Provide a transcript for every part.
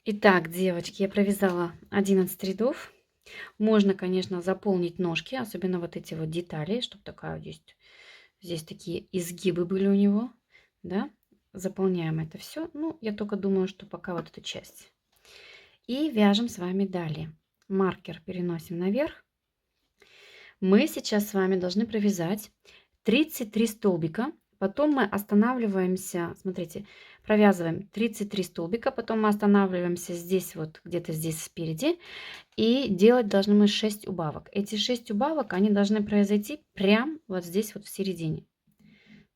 Итак, девочки, я провязала 11 рядов. Можно, конечно, заполнить ножки, особенно вот эти вот детали, чтобы такая здесь такие изгибы были у него, да. Заполняем это все. Ну, я только думаю, что пока вот эту часть. И вяжем с вами далее. Маркер переносим наверх. Мы сейчас с вами должны провязать 33 столбика. Потом мы останавливаемся, смотрите, провязываем 33 столбика, потом мы останавливаемся здесь вот, где-то здесь спереди, и делать должны мы 6 убавок. Эти 6 убавок, они должны произойти прямо вот здесь вот в середине.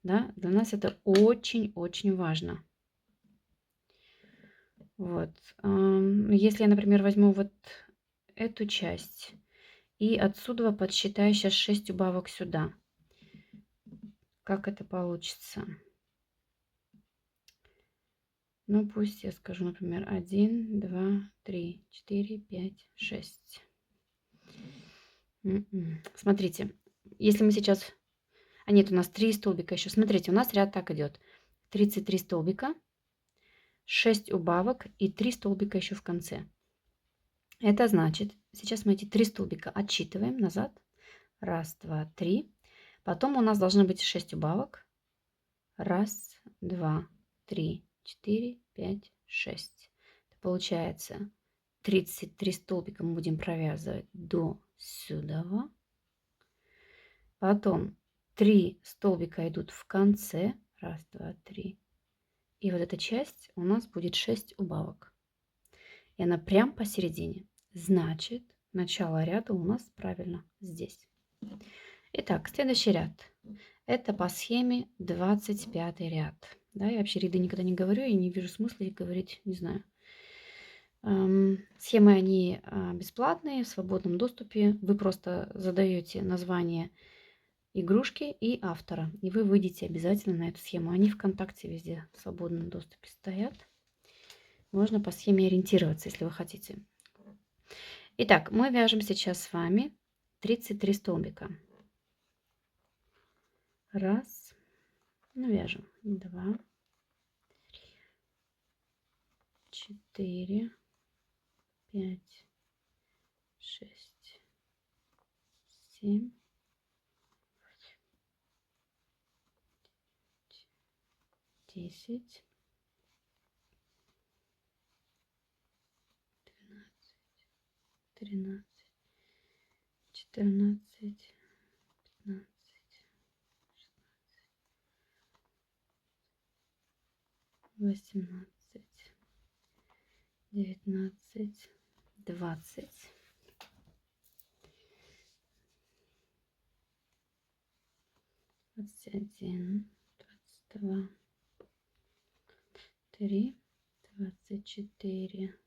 Да? Для нас это очень-очень важно. Вот. Если я, например, возьму вот эту часть и отсюда подсчитаю сейчас 6 убавок сюда, как это получится? Ну, пусть я скажу, например, 1, 2, 3, 4, 5, 6. Смотрите, если мы сейчас... А нет, у нас 3 столбика еще. Смотрите, у нас ряд так идет. 33 столбика, 6 убавок и 3 столбика еще в конце. Это значит, сейчас мы эти 3 столбика отсчитываем назад. Раз, два, три. Потом у нас должны быть 6 убавок. Раз, два, три, 4, 5, 6. Это получается 33 столбика мы будем провязывать до сюда. Потом 3 столбика идут в конце. Раз, два, три. И вот эта часть у нас будет 6 убавок. И она прям посередине. Значит, начало ряда у нас правильно здесь. Итак, следующий ряд. Это по схеме 25 ряд. Да, я вообще ряды никогда не говорю, и не вижу смысла их говорить, не знаю. Схемы, они бесплатные, в свободном доступе. Вы просто задаете название игрушки и автора, и вы выйдете обязательно на эту схему. Они ВКонтакте везде в свободном доступе стоят. Можно по схеме ориентироваться, если вы хотите. Итак, мы вяжем сейчас с вами 33 столбика. Раз, ну, вяжем, 2, 4, 5, 6, 7, 10, 13, 14, 15, 18, 19, 20, 21, 22, 3, 24,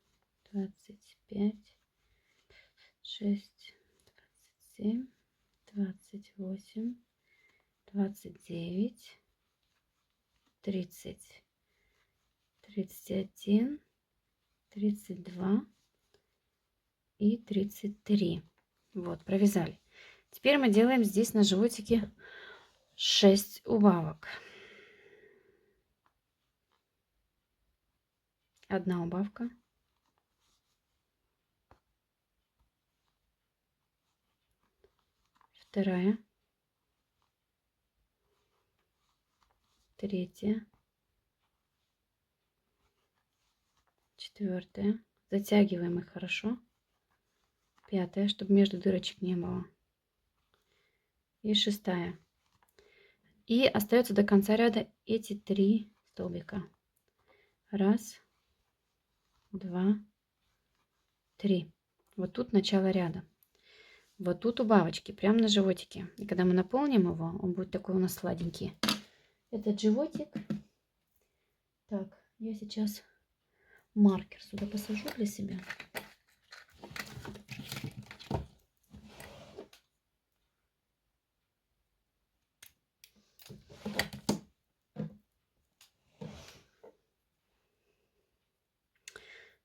25, 6, 27, 28, 29, 30, 31, 32 и 33. Вот, провязали. Теперь мы делаем здесь на животике 6 убавок. Одна убавка. Вторая. Третья. Четвертая. Затягиваем их хорошо. Пятая, чтобы между дырочек не было. И шестая. И остается до конца ряда эти 3 столбика. Раз, два, 3. Вот тут начало ряда. Вот тут убавочки, прямо на животике. И когда мы наполним его, он будет такой у нас сладенький. Этот животик. Так, я сейчас маркер сюда посажу для себя.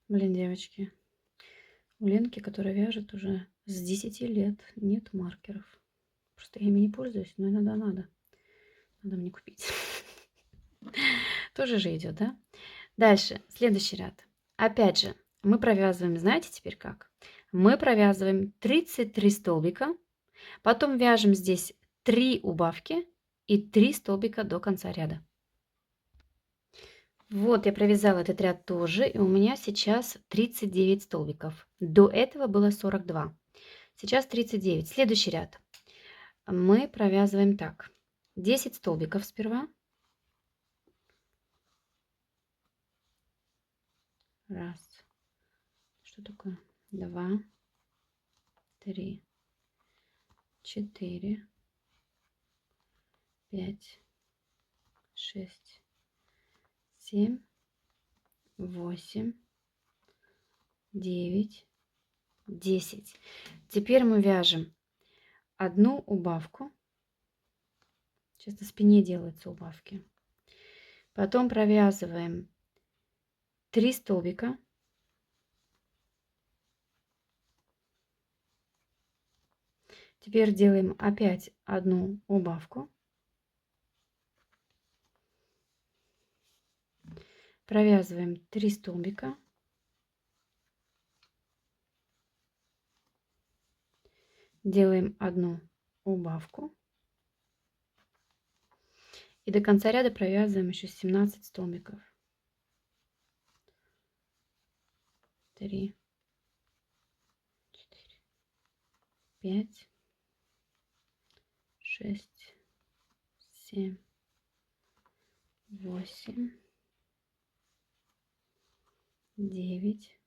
Блин, девочки, у Ленки, которая вяжет уже с 10 лет, нет маркеров. Просто я ими не пользуюсь, но иногда надо. Надо мне купить. Тоже же идет, да? Дальше, следующий ряд. Опять же, мы провязываем, знаете теперь как? Мы провязываем 33 столбика, потом вяжем здесь 3 убавки и 3 столбика до конца ряда. Вот я провязала этот ряд тоже, и у меня сейчас 39 столбиков. До этого было 42. Сейчас 39. Следующий ряд. Мы провязываем так. 10 столбиков сперва. Раз. Что такое? 2, 3, 4, 5, 6, 7, 8, 9, 10. Теперь мы вяжем одну убавку. Сейчас на спине делаются убавки. Потом провязываем 3 столбика. Теперь делаем опять одну убавку. Провязываем 3 столбика. Делаем одну убавку. И до конца ряда провязываем еще 17 столбиков. 3, 4, 5, 6, 7, 8, 9,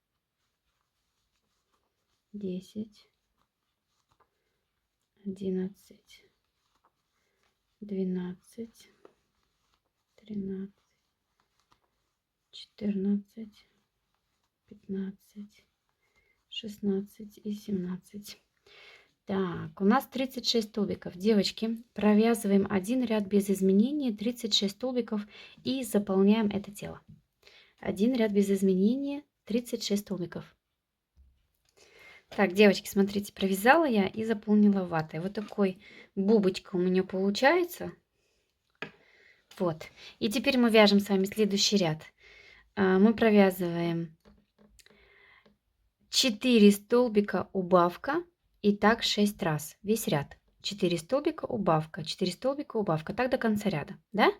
10, 11, 12, 13, 14, 15, 16 и 17. Так, у нас 36 столбиков. Девочки, провязываем один ряд без изменений, 36 столбиков и заполняем это тело. Один ряд без изменений, 36 столбиков. Так, девочки, смотрите, провязала я и заполнила ватой. Вот такой бубочка у меня получается. Вот. И теперь мы вяжем с вами следующий ряд. Мы провязываем 4 столбика убавка и так 6 раз. Весь ряд. 4 столбика убавка, 4 столбика убавка. Так до конца ряда. Да?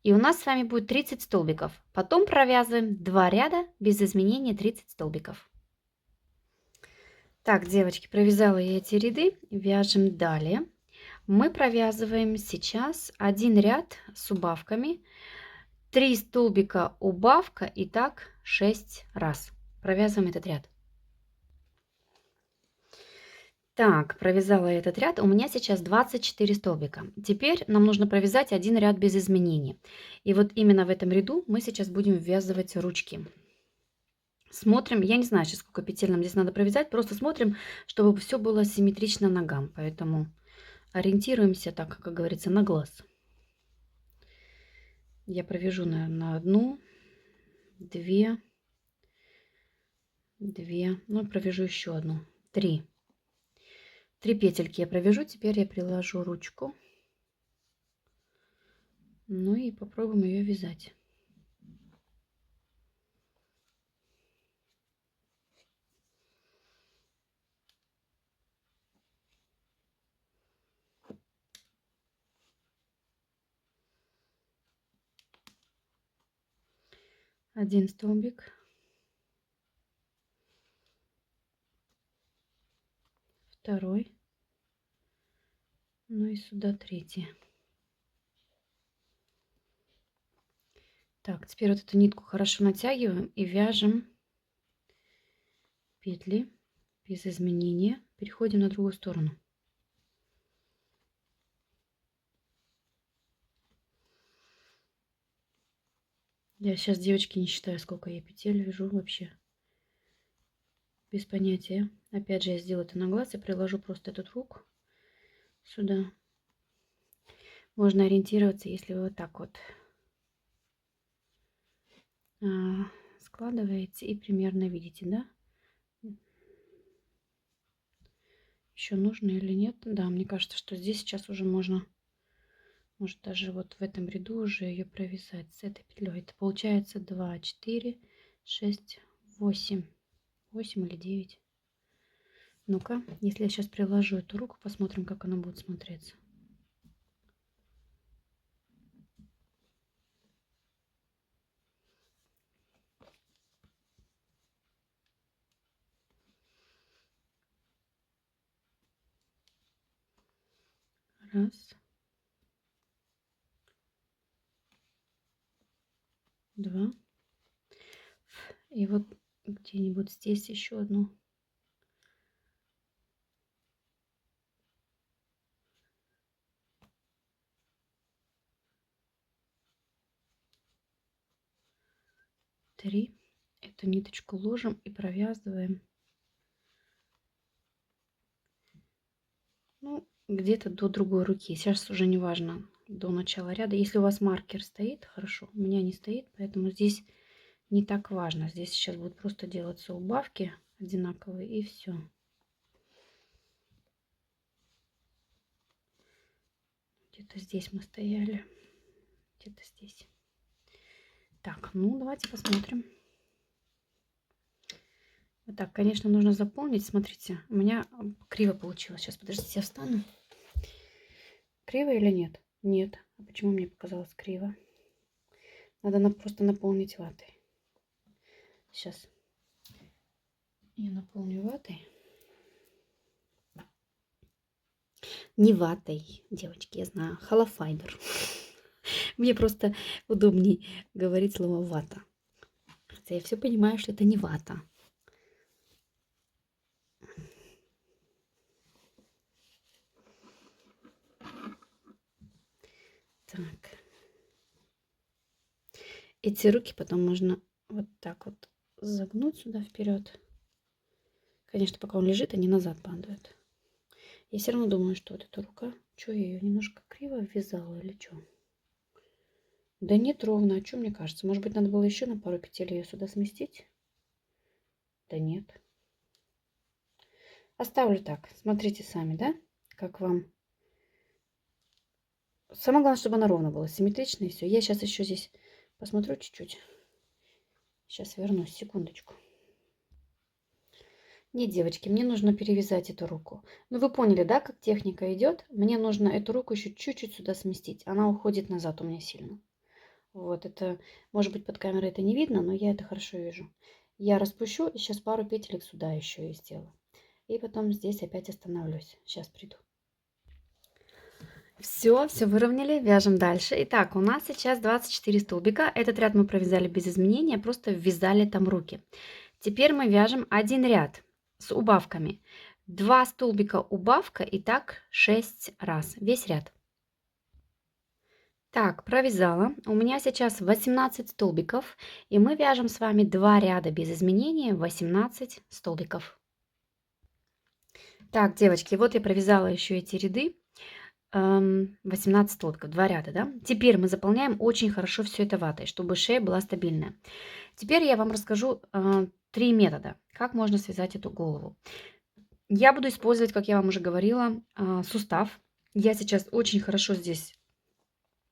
И у нас с вами будет 30 столбиков. Потом провязываем 2 ряда без изменения 30 столбиков. Так, девочки, провязала я эти ряды. Вяжем далее. Мы провязываем сейчас один ряд с убавками. 3 столбика убавка и так 6 раз. Провязываем этот ряд. Так, провязала я этот ряд. У меня сейчас 24 столбика. Теперь нам нужно провязать один ряд без изменений. И вот именно в этом ряду мы сейчас будем ввязывать ручки. Смотрим, я не знаю сейчас, сколько петель нам здесь надо провязать, просто смотрим, чтобы все было симметрично ногам. Поэтому ориентируемся так, как говорится, на глаз. Я провяжу, наверное, одну, две, ну провяжу еще одну, 3. 3 петельки я провяжу, теперь я приложу ручку. Ну и попробуем ее вязать. Один столбик, второй, ну и сюда третий. Так, теперь вот эту нитку хорошо натягиваем и вяжем петли без изменения. Переходим на другую сторону. Я сейчас, девочки, не считаю, сколько я петель вяжу вообще. Без понятия. Опять же, я сделаю это на глаз и приложу просто этот круг сюда. Можно ориентироваться, если вы вот так вот складываете и примерно видите, да? Еще нужно или нет? Да, мне кажется, что здесь сейчас уже можно, может даже вот в этом ряду уже ее провязать с этой петлей. Это получается 2, 4, 6, 8. 8 или 9. Ну-ка, если я сейчас приложу эту руку, посмотрим, как она будет смотреться. Раз, два. И вот где-нибудь здесь еще одну. Три. Эту ниточку ложим и провязываем. Ну, где-то до другой руки. Сейчас уже не важно, до начала ряда. Если у вас маркер стоит, хорошо. У меня не стоит, поэтому здесь не так важно. Здесь сейчас будут просто делаться убавки одинаковые, и все. Где-то здесь мы стояли. Где-то здесь. Так, ну давайте посмотрим. Вот так, конечно, нужно заполнить. Смотрите, у меня криво получилось. Сейчас, подождите, я встану. Криво или нет? Нет. А почему мне показалось криво? Надо просто наполнить ватой. Сейчас я наполню ватой. Не ватой, девочки, я знаю. Холофайбер. Мне просто удобнее говорить слово вата. Хотя я все понимаю, что это не вата. Так. Эти руки потом можно вот так вот загнуть сюда вперед. Конечно, пока он лежит, они назад падают. Я все равно думаю, что вот эта рука, что я ее немножко криво ввязала или что? Да нет, ровно. А что мне кажется? Может быть, надо было еще на пару петель ее сюда сместить? Да нет. Оставлю так. Смотрите сами, да? Как вам. Самое главное, чтобы она ровно была, симметрично и все. Я сейчас еще здесь посмотрю чуть-чуть. Сейчас вернусь, секундочку. Нет, девочки, мне нужно перевязать эту руку. Ну, вы поняли, да, как техника идет? Мне нужно эту руку еще чуть-чуть сюда сместить. Она уходит назад у меня сильно. Вот, это, может быть, под камерой это не видно, но я это хорошо вижу. Я распущу и сейчас пару петелек сюда еще и сделаю. И потом здесь опять остановлюсь. Сейчас приду. Все выровняли, вяжем дальше. Итак, у нас сейчас 24 столбика. Этот ряд мы провязали без изменения, просто ввязали там руки. Теперь мы вяжем один ряд с убавками. 2 столбика убавка, и так 6 раз. Весь ряд. Так, провязала. У меня сейчас 18 столбиков, и мы вяжем с вами 2 ряда без изменения, 18 столбиков. Так, девочки, вот я провязала еще эти ряды. 18 столбиков, 2 ряда, да? Теперь мы заполняем очень хорошо все это ватой, чтобы шея была стабильная. Теперь я вам расскажу 3 метода, как можно связать эту голову. Я буду использовать, как я вам уже говорила, сустав. Я сейчас очень хорошо здесь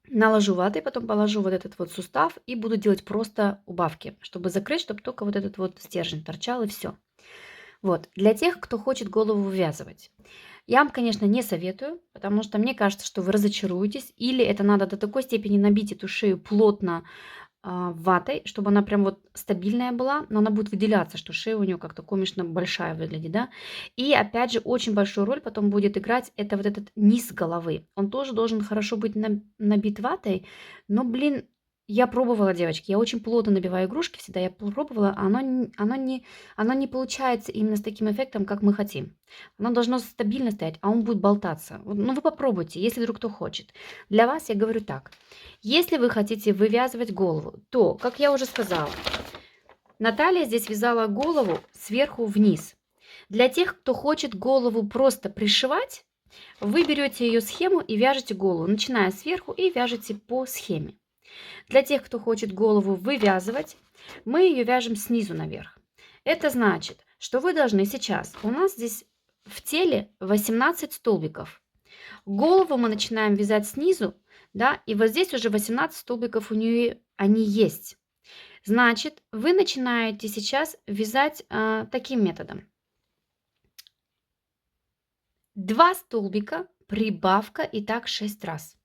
наложу ватой, потом положу вот этот вот сустав и буду делать просто убавки, чтобы закрыть, чтобы только вот этот вот стержень торчал и все. Вот, для тех, кто хочет голову вывязывать. Я вам, конечно, не советую, потому что мне кажется, что вы разочаруетесь, или это надо до такой степени набить эту шею плотно ватой, чтобы она прям вот стабильная была, но она будет выделяться, что шея у нее как-то комично большая выглядит, да. И опять же, очень большую роль потом будет играть это вот этот низ головы. Он тоже должен хорошо быть набит ватой, но, блин, я пробовала, девочки, я очень плотно набиваю игрушки всегда, я пробовала, а оно не получается именно с таким эффектом, как мы хотим. Оно должно стабильно стоять, а он будет болтаться. Ну, вы попробуйте, если вдруг кто хочет. Для вас я говорю так. Если вы хотите вывязывать голову, то, как я уже сказала, Наталья здесь вязала голову сверху вниз. Для тех, кто хочет голову просто пришивать, вы берете ее схему и вяжете голову, начиная сверху и вяжете по схеме. Для тех, кто хочет голову вывязывать, мы ее вяжем снизу наверх. Это значит, что вы должны сейчас, у нас здесь в теле 18 столбиков. Голову мы начинаем вязать снизу, да, и вот здесь уже 18 столбиков у нее они есть. Значит, вы начинаете сейчас вязать таким методом. 2 столбика, прибавка и так 6 раз.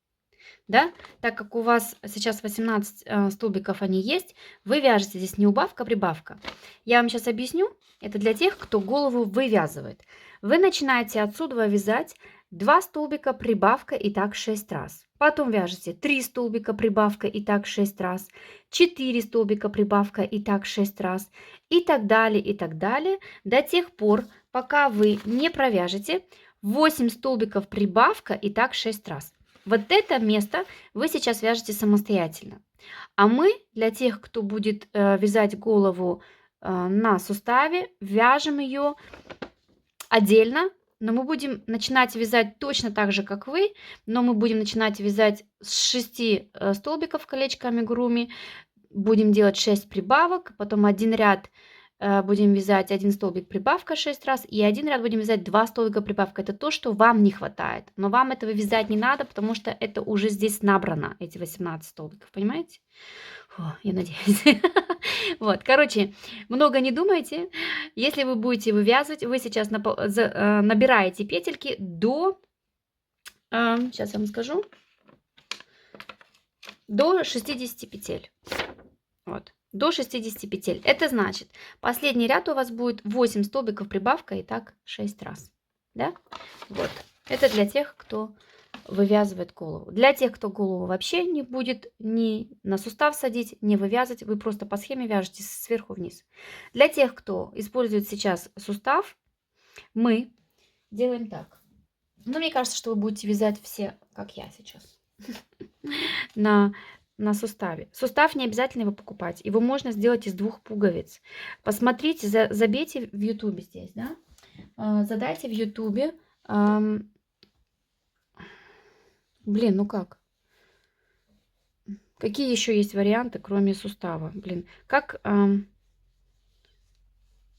Да? Так как у вас сейчас 18 столбиков они есть, вы вяжете здесь не убавка, а прибавка. Я вам сейчас объясню. Это для тех, кто голову вывязывает. Вы начинаете отсюда вязать 2 столбика, прибавка и так 6 раз. Потом вяжете 3 столбика, прибавка и так 6 раз. 4 столбика, прибавка и так 6 раз. И так далее, до тех пор, пока вы не провяжете 8 столбиков, прибавка и так 6 раз. Вот это место вы сейчас вяжете самостоятельно. А мы для тех, кто будет вязать голову на суставе, вяжем ее отдельно, но мы будем начинать вязать точно так же, как вы, но мы будем начинать вязать с 6 столбиков колечко амигуруми, будем делать 6 прибавок, потом один ряд будем вязать 1 столбик прибавка 6 раз, и один ряд будем вязать 2 столбика прибавка. Это то, что вам не хватает. Но вам этого вязать не надо, потому что это уже здесь набрано, эти 18 столбиков, понимаете? О, я надеюсь. Вот, короче, много не думайте. Если вы будете вывязывать, вы сейчас набираете петельки до, сейчас я вам скажу, до 60 петель. Вот. До 60 петель. Это значит, последний ряд у вас будет 8 столбиков прибавка и так 6 раз. Да? Вот. Это для тех, кто вывязывает голову. Для тех, кто голову вообще не будет ни на сустав садить, не вывязывать, вы просто по схеме вяжете сверху вниз. Для тех, кто использует сейчас сустав, мы делаем так. Но мне кажется, что вы будете вязать все, как я сейчас, на суставе. Сустав не обязательно его покупать. Его можно сделать из 2 пуговиц. Посмотрите, забейте в ютубе здесь, да? Задайте в ютубе. Блин, ну как? Какие еще есть варианты, кроме сустава? Блин, как... Я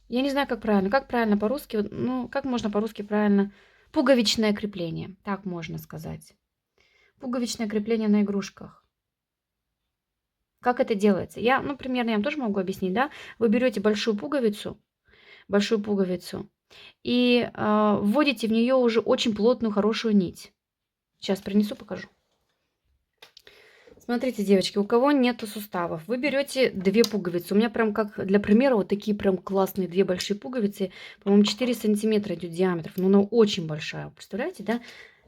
не знаю, как правильно. Как правильно по-русски? Ну, как можно по-русски правильно? Пуговичное крепление. Так можно сказать. Пуговичное крепление на игрушках. Как это делается? Ну, примерно я вам тоже могу объяснить, да? Вы берете большую пуговицу и вводите в нее уже очень плотную, хорошую нить. Сейчас принесу, покажу. Смотрите, девочки, у кого нету суставов, вы берете 2 пуговицы. У меня прям как для примера вот такие прям классные 2 большие пуговицы. По-моему, 4 сантиметра идет диаметр. Но она очень большая. Представляете, да?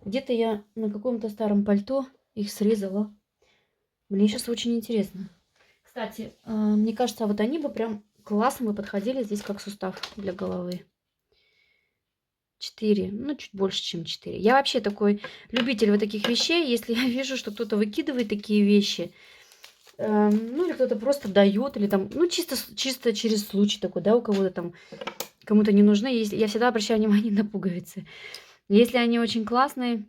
Где-то я на каком-то старом пальто их срезала. Мне сейчас очень интересно. Кстати, мне кажется, вот они бы прям классно бы подходили здесь как сустав для головы. 4, ну чуть больше, чем 4. Я вообще такой любитель вот таких вещей. Если я вижу, что кто-то выкидывает такие вещи, ну или кто-то просто дает, или там, ну чисто через случай такой, да, у кого-то там, кому-то не нужны. Я всегда обращаю внимание на пуговицы. Если они очень классные,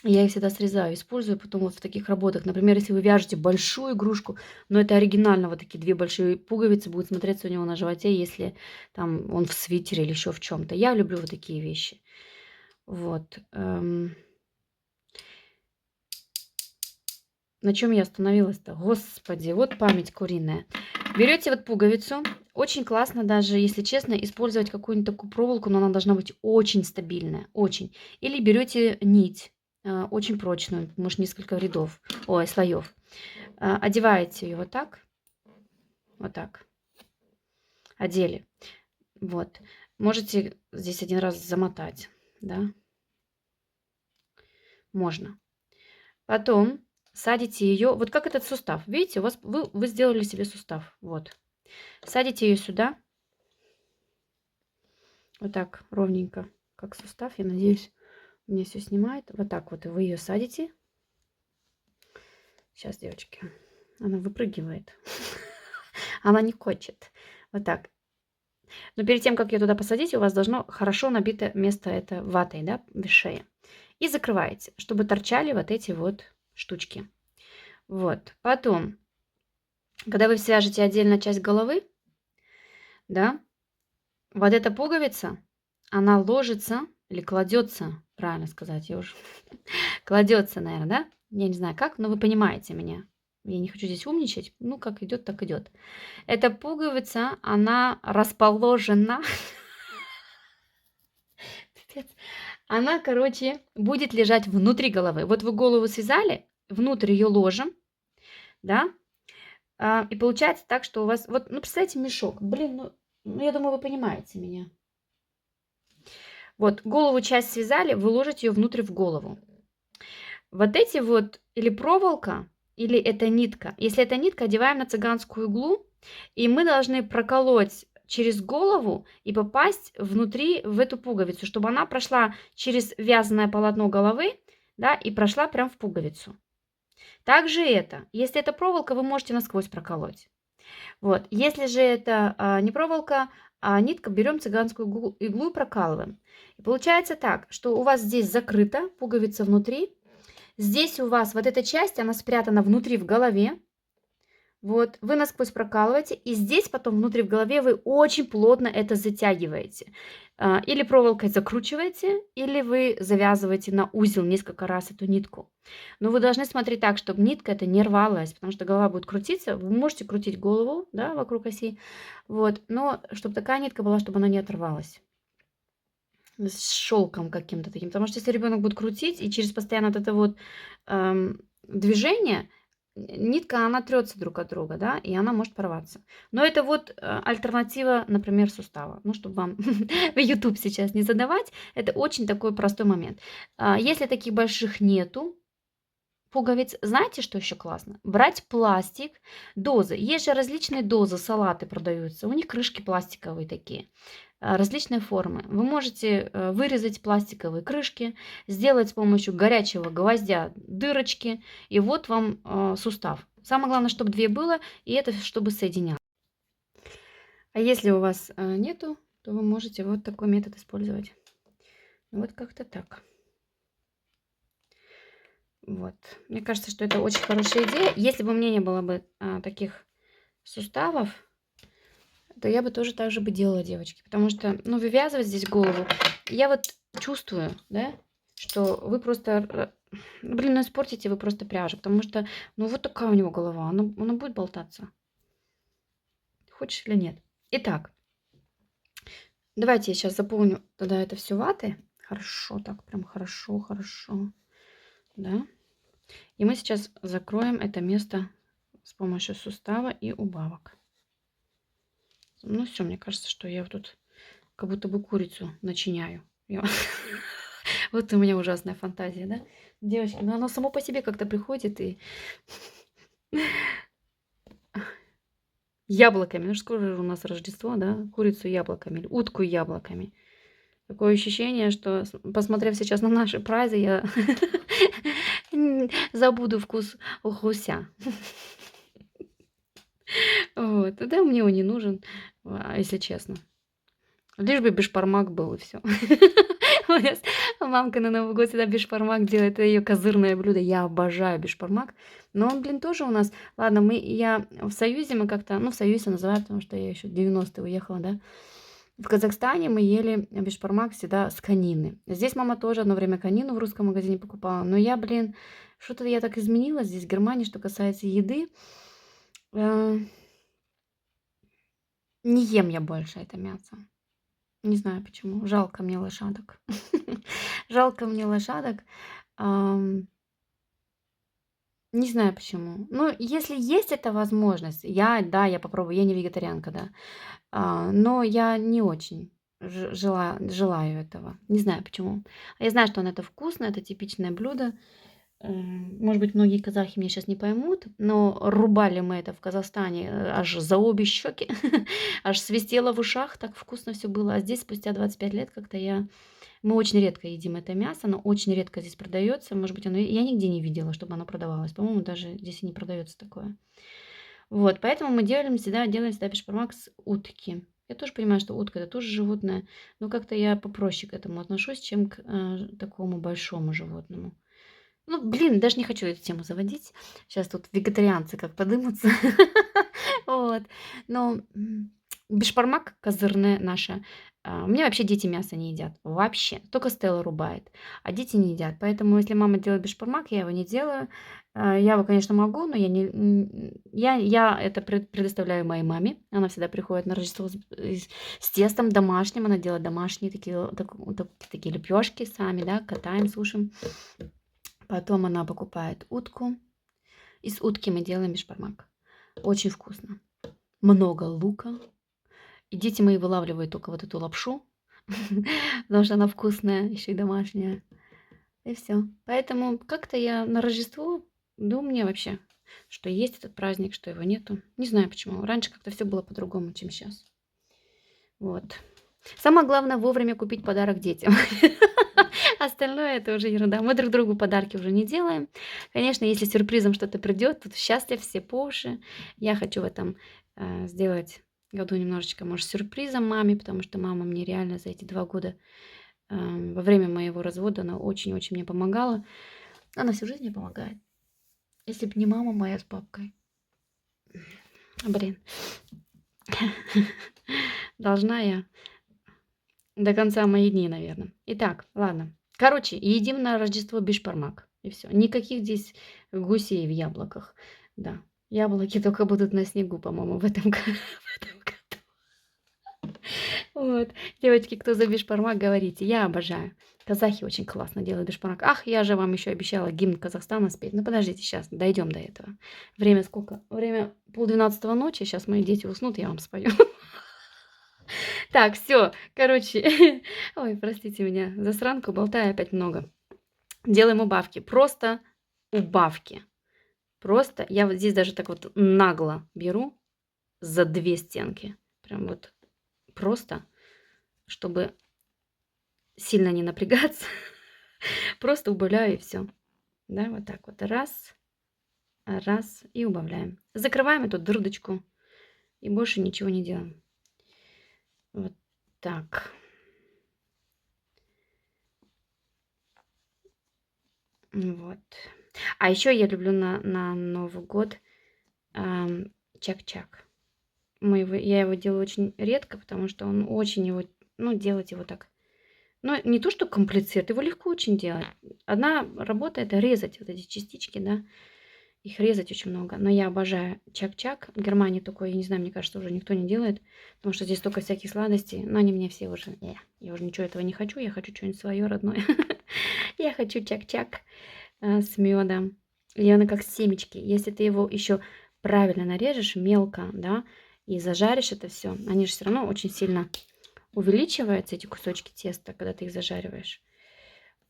я их всегда срезаю, использую потом вот в таких работах. Например, если вы вяжете большую игрушку, но это оригинально, вот такие 2 большие пуговицы будут смотреться у него на животе, если там он в свитере или еще в чем-то. Я люблю вот такие вещи. Вот. На чем я остановилась-то? Господи, вот память куриная. Берете вот пуговицу. Очень классно даже, если честно, использовать какую-нибудь такую проволоку, но она должна быть очень стабильная, очень. Или берете нить. Очень прочную, может, несколько рядов, слоев. Одеваете ее вот так, одели. Вот. Можете здесь один раз замотать, да? Можно. Потом садите ее, вот как этот сустав. Видите, у вас вы сделали себе сустав. Вот. Садите ее сюда. Вот так, ровненько, как сустав, я надеюсь. Мне все снимает. Вот так вот вы ее садите. Сейчас, девочки. Она выпрыгивает. Она не хочет. Вот так. Но перед тем, как ее туда посадить, у вас должно хорошо набито место это ватой, да, в шее. И закрываете, чтобы торчали вот эти вот штучки. Вот. Потом, когда вы свяжете отдельно часть головы, да, вот эта пуговица, она ложится или кладется, правильно сказать, я уже кладется, наверное, да? Я не знаю как, но вы понимаете меня. Я не хочу здесь умничать. Ну, как идет, так идет. Эта пуговица, она расположена. Пипец. Она, короче, будет лежать внутри головы. Вот вы голову связали, внутрь ее ложим, да, и получается так, что у вас... Вот, ну, представьте мешок. Блин, ну, я думаю, вы понимаете меня. Вот, голову часть связали, вы ложите ее внутрь в голову. Вот эти вот, или проволока, или это нитка. Если это нитка, одеваем на цыганскую иглу, и мы должны проколоть через голову и попасть внутри в эту пуговицу, чтобы она прошла через вязаное полотно головы, да, и прошла прям в пуговицу. Также это. Если это проволока, вы можете насквозь проколоть. Вот. Если же это не проволока, а нитка, берем цыганскую иглу и прокалываем. И получается так, что у вас здесь закрыта пуговица внутри. Здесь у вас вот эта часть, она спрятана внутри в голове. Вот, вы насквозь прокалываете, и здесь потом внутри в голове вы очень плотно это затягиваете. Или проволокой закручиваете, или вы завязываете на узел несколько раз эту нитку. Но вы должны смотреть так, чтобы нитка это не рвалась, потому что голова будет крутиться. Вы можете крутить голову, да, вокруг оси, вот, но чтобы такая нитка была, чтобы она не оторвалась с шелком каким-то таким. Потому что если ребенок будет крутить, и через постоянно вот это вот движение, нитка, она трется друг от друга, да, и она может порваться. Но это вот альтернатива, например, сустава. Ну, чтобы вам в YouTube сейчас не задавать, это очень такой простой момент. Если таких больших нету пуговиц, знаете, что еще классно? Брать пластик, дозы. Есть же различные дозы, салаты продаются, у них крышки пластиковые такие. Различные формы. Вы можете вырезать пластиковые крышки, сделать с помощью горячего гвоздя дырочки, и вот вам сустав. Самое главное, чтобы 2 было, и это чтобы соединялось. А если у вас нету, то вы можете вот такой метод использовать. Вот как-то так. Вот. Мне кажется, что это очень хорошая идея. Если бы у меня не было бы таких суставов, то я бы тоже так же бы делала, девочки. Потому что, ну, вывязывать здесь голову, я вот чувствую, да, что вы просто, блин, ну, испортите вы просто пряжу. Потому что, ну, вот такая у него голова, она будет болтаться. Хочешь или нет? Итак, давайте я сейчас заполню тогда это все ватой. Хорошо, так, прям хорошо, хорошо. Да. И мы сейчас закроем это место с помощью сустава и убавок. Ну все, мне кажется, что я тут как будто бы курицу начиняю. Вот у меня ужасная фантазия, да? Девочки, но оно само по себе как-то приходит и яблоками. Ну, скоро же у нас Рождество, да? Курицу яблоками, утку яблоками. Такое ощущение, что, посмотрев сейчас на наши прайзы, я забуду вкус гуся. Вот. Да, мне он не нужен, если честно. Лишь бы бешбармак был, и все. Мамка на Новый год всегда бешбармак делает. Это ее козырное блюдо. Я обожаю бешбармак. Но он, блин, тоже у нас... Ладно, я в Союзе, мы как-то... Ну, в Союзе называю, потому что я еще в 90-е уехала, да. В Казахстане мы ели бешбармак всегда с конины. Здесь мама тоже одно время конину в русском магазине покупала. Но я, блин, что-то я так изменилась здесь, в Германии, что касается еды. Не ем я больше это мясо. Не знаю почему. Жалко мне лошадок. Жалко мне лошадок. Не знаю почему. Ну, если есть эта возможность, да, я попробую. Я не вегетарианка, да. Но я не очень желаю этого. Не знаю почему. Я знаю, что это вкусно, это типичное блюдо. Может быть, многие казахи меня сейчас не поймут, но рубали мы это в Казахстане аж за обе щеки, аж свистело в ушах, так вкусно все было. А здесь спустя 25 лет как-то мы очень редко едим это мясо, оно очень редко здесь продается. Может быть, я нигде не видела, чтобы оно продавалось. По-моему, даже здесь и не продается такое. Вот, поэтому мы делаем всегда бешбармак с утки. Я тоже понимаю, что утка это тоже животное, но как-то я попроще к этому отношусь, чем к такому большому животному. Ну, блин, даже не хочу эту тему заводить. Сейчас тут вегетарианцы как подымутся. Вот. Но Бешбармак козырная наша. У меня вообще дети мясо не едят. Вообще. Только Стелла рубает. А дети не едят. Поэтому, если мама делает бешбармак, я его не делаю. Я его, конечно, могу, но я это предоставляю моей маме. Она всегда приходит на Рождество с тестом домашним. Она делает домашние такие лепешки сами, да, катаем, сушим. Потом она покупает утку. Из утки мы делаем бешбармак. Очень вкусно. Много лука. И дети мои вылавливают только вот эту лапшу, потому что она вкусная, еще и домашняя. И все. Поэтому как-то я на Рождество, да мне вообще, что есть этот праздник, что его нету. Не знаю почему. Раньше как-то все было по-другому, чем сейчас. Вот. Самое главное вовремя купить подарок детям. Остальное это уже ерунда. Мы друг другу подарки уже не делаем. Конечно, если сюрпризом что-то придет, тут счастлив все по уши. Я хочу в этом сделать году немножечко, может, сюрпризом маме, потому что мама мне реально за эти 2 года во время моего развода она очень-очень мне помогала. Она всю жизнь мне помогает. Если бы не мама моя с папкой. Блин. Должна я до конца моих дней, наверное. Итак, ладно. Короче, едим на Рождество бешбармак. И все. Никаких здесь гусей в яблоках. Да. Яблоки только будут на снегу, по-моему, в этом году. Вот. Девочки, кто за бешбармак, говорите. Я обожаю. Казахи очень классно делают бешбармак. Ах, я же вам еще обещала гимн Казахстана спеть. Ну, подождите, сейчас дойдем до этого. Время сколько? Время 11:30 ночи. Сейчас мои дети уснут, я вам спою. Так, все. Короче, ой, простите меня, засранку, болтаю опять много. Делаем убавки. Просто убавки. Просто я вот здесь даже так вот нагло беру за 2 стенки. Прям вот просто, чтобы сильно не напрягаться. Просто убавляю и все. Да, вот так вот. Раз, раз и убавляем. Закрываем эту дырочку и больше ничего не делаем. Вот так. Вот. А еще я люблю на Новый год чак-чак. Я его делаю очень редко, потому что он очень его, ну, делать его так. Ну, не то, что комплицировать, его легко очень делать. Одна работа это резать вот эти частички, да. Их резать очень много. Но я обожаю чак-чак. В Германии такое, я не знаю, мне кажется, уже никто не делает. Потому что здесь столько всяких сладостей. Но они мне все уже... Я уже ничего этого не хочу. Я хочу что-нибудь свое родное. Я хочу чак-чак с медом. И оно как семечки. Если ты его еще правильно нарежешь, мелко, да, и зажаришь это все, они же все равно очень сильно увеличиваются, эти кусочки теста, когда ты их зажариваешь.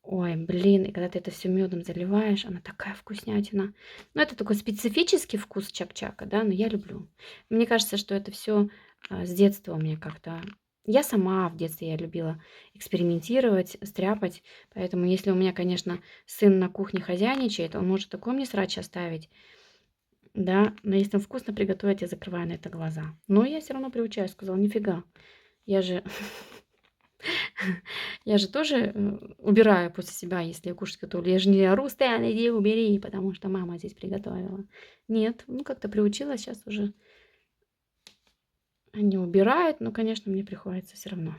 Ой, блин, и когда ты это все медом заливаешь, она такая вкуснятина. Ну, это такой специфический вкус чак-чака, да, но я люблю. Мне кажется, что это все с детства у меня как-то... Я сама в детстве я любила экспериментировать, стряпать. Поэтому если у меня, конечно, сын на кухне хозяйничает, он может такой мне срач оставить, да, но если он вкусно приготовить, я закрываю на это глаза. Но я все равно приучаю, сказала, нифига, я же я же тоже убираю после себя, если я кушать готовлю. Я же не ору, Стэн, иди убери, потому что мама здесь приготовила. Нет, ну как-то приучилась, сейчас уже они убирают, но, конечно, мне приходится все равно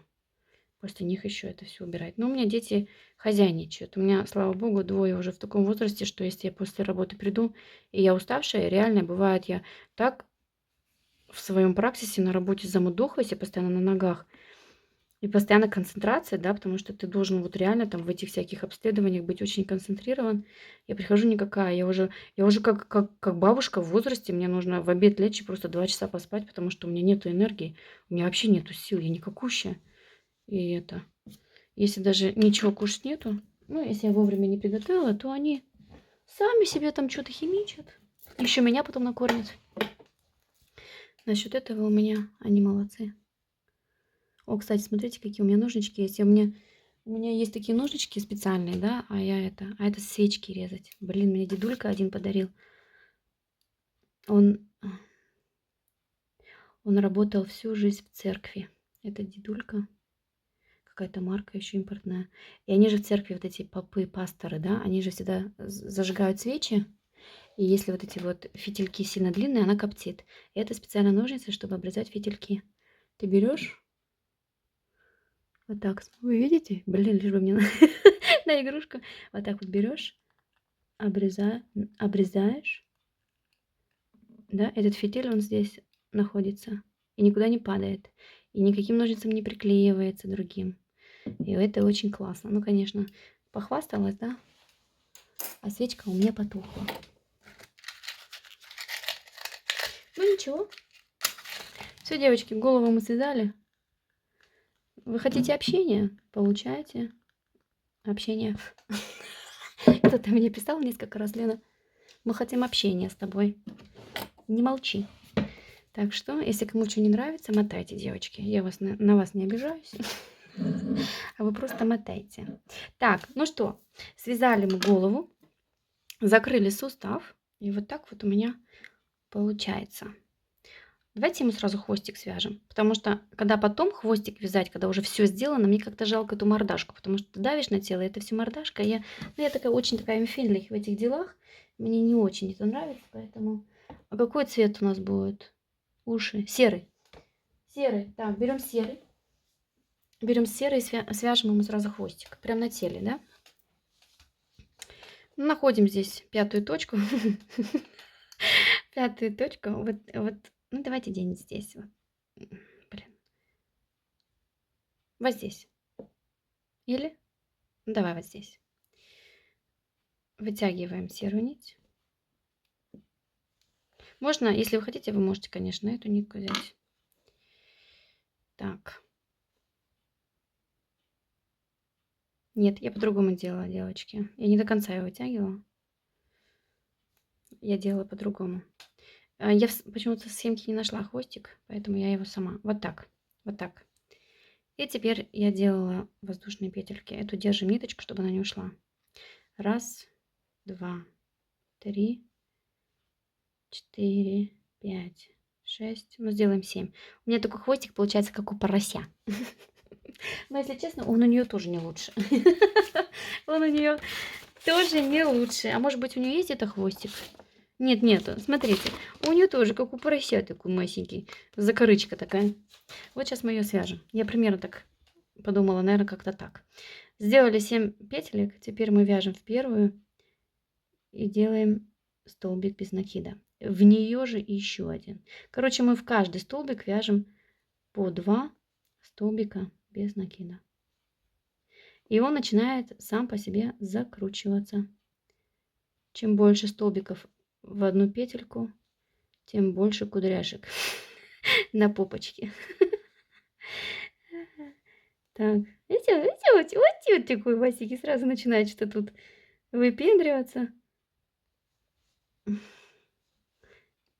после них еще это все убирать. Но у меня дети хозяйничают. У меня, слава богу, двое уже в таком возрасте, что если я после работы приду, и я уставшая, реально бывает, я так в своем практисе на работе замудохаюсь, я постоянно на ногах. И постоянно концентрация, да, потому что ты должен вот реально там в этих всяких обследованиях быть очень концентрирован. Я прихожу никакая, я уже как бабушка в возрасте, мне нужно в обед лечь и просто 2 часа поспать, потому что у меня нету энергии, у меня вообще нету сил, я никакущая. И это, если даже ничего кушать нету, ну, если я вовремя не приготовила, то они сами себе там что-то химичат. Еще меня потом накормят. Насчет этого у меня они молодцы. О, кстати, смотрите, какие у меня ножнички есть. У меня есть такие ножнички специальные, да, а это свечки резать. Блин, мне дедулька один подарил. Он, он работал всю жизнь в церкви. Это дедулька. Какая-то марка еще импортная. И они же в церкви, вот эти попы, пасторы, да, они же всегда зажигают свечи. И если вот эти вот фитильки сильно длинные, она коптит. И это специально ножницы, чтобы обрезать фитильки. Ты берешь вот так. Вы видите? Блин, лишь бы мне на игрушку. Вот так вот берешь, обрезаешь. Да, этот фитиль, он здесь находится и никуда не падает. И никаким ножницам не приклеивается другим. И это очень классно. Ну, конечно, похвасталась, да? А свечка у меня потухла. Ну, ничего. Все, девочки, голову мы связали. Вы хотите общения? Получаете общение. Кто-то мне писал несколько раз, Лена. Мы хотим общения с тобой. Не молчи. Так что, если кому что не нравится, мотайте, девочки. Я на вас не обижаюсь. А вы просто мотайте. Так, ну что, связали мы голову, закрыли сустав. И вот так вот у меня получается. Давайте ему сразу хвостик свяжем. Потому что, когда потом хвостик вязать, когда уже все сделано, мне как-то жалко эту мордашку. Потому что ты давишь на тело, и это все мордашка. Я такая очень такая эмфинлих в этих делах. Мне не очень это нравится, поэтому... А какой цвет у нас будет? Уши. Серый. Серый. Так, берем серый. Берем серый и свяжем ему сразу хвостик. Прям на теле, да? Находим здесь пятую точку. Пятую точку. Вот. Ну, давайте где-нибудь здесь. Вот. Блин. Вот здесь. Или? Ну, давай вот здесь. Вытягиваем серую нить. Можно, если вы хотите, вы можете, конечно, эту нитку взять. Так. Нет, я по-другому делала, девочки. Я не до конца ее вытягивала. Я делала по-другому. Я почему-то в схемке не нашла хвостик, поэтому я его сама. Вот так. Вот так. И теперь я делала воздушные петельки. Эту держим ниточку, чтобы она не ушла. Раз, два, три, 4, 5, 6. Ну, сделаем 7. У меня такой хвостик получается, как у порося. Но, если честно, он у нее тоже не лучше. Он у нее тоже не лучше. А может быть, у нее есть это хвостик? Нет, нету. Смотрите, у нее тоже, как у порося, такой масенький. Закорычка такая. Вот сейчас мы ее свяжем. Я примерно так подумала, наверное, как-то так. Сделали 7 петелек. Теперь мы вяжем в первую и делаем столбик без накида. В нее же еще один. Короче, мы в каждый столбик вяжем по 2 столбика без накида. И он начинает сам по себе закручиваться. Чем больше столбиков в одну петельку, тем больше кудряшек на попочке. Так, вот такой Васик, и сразу начинает что тут выпендриваться.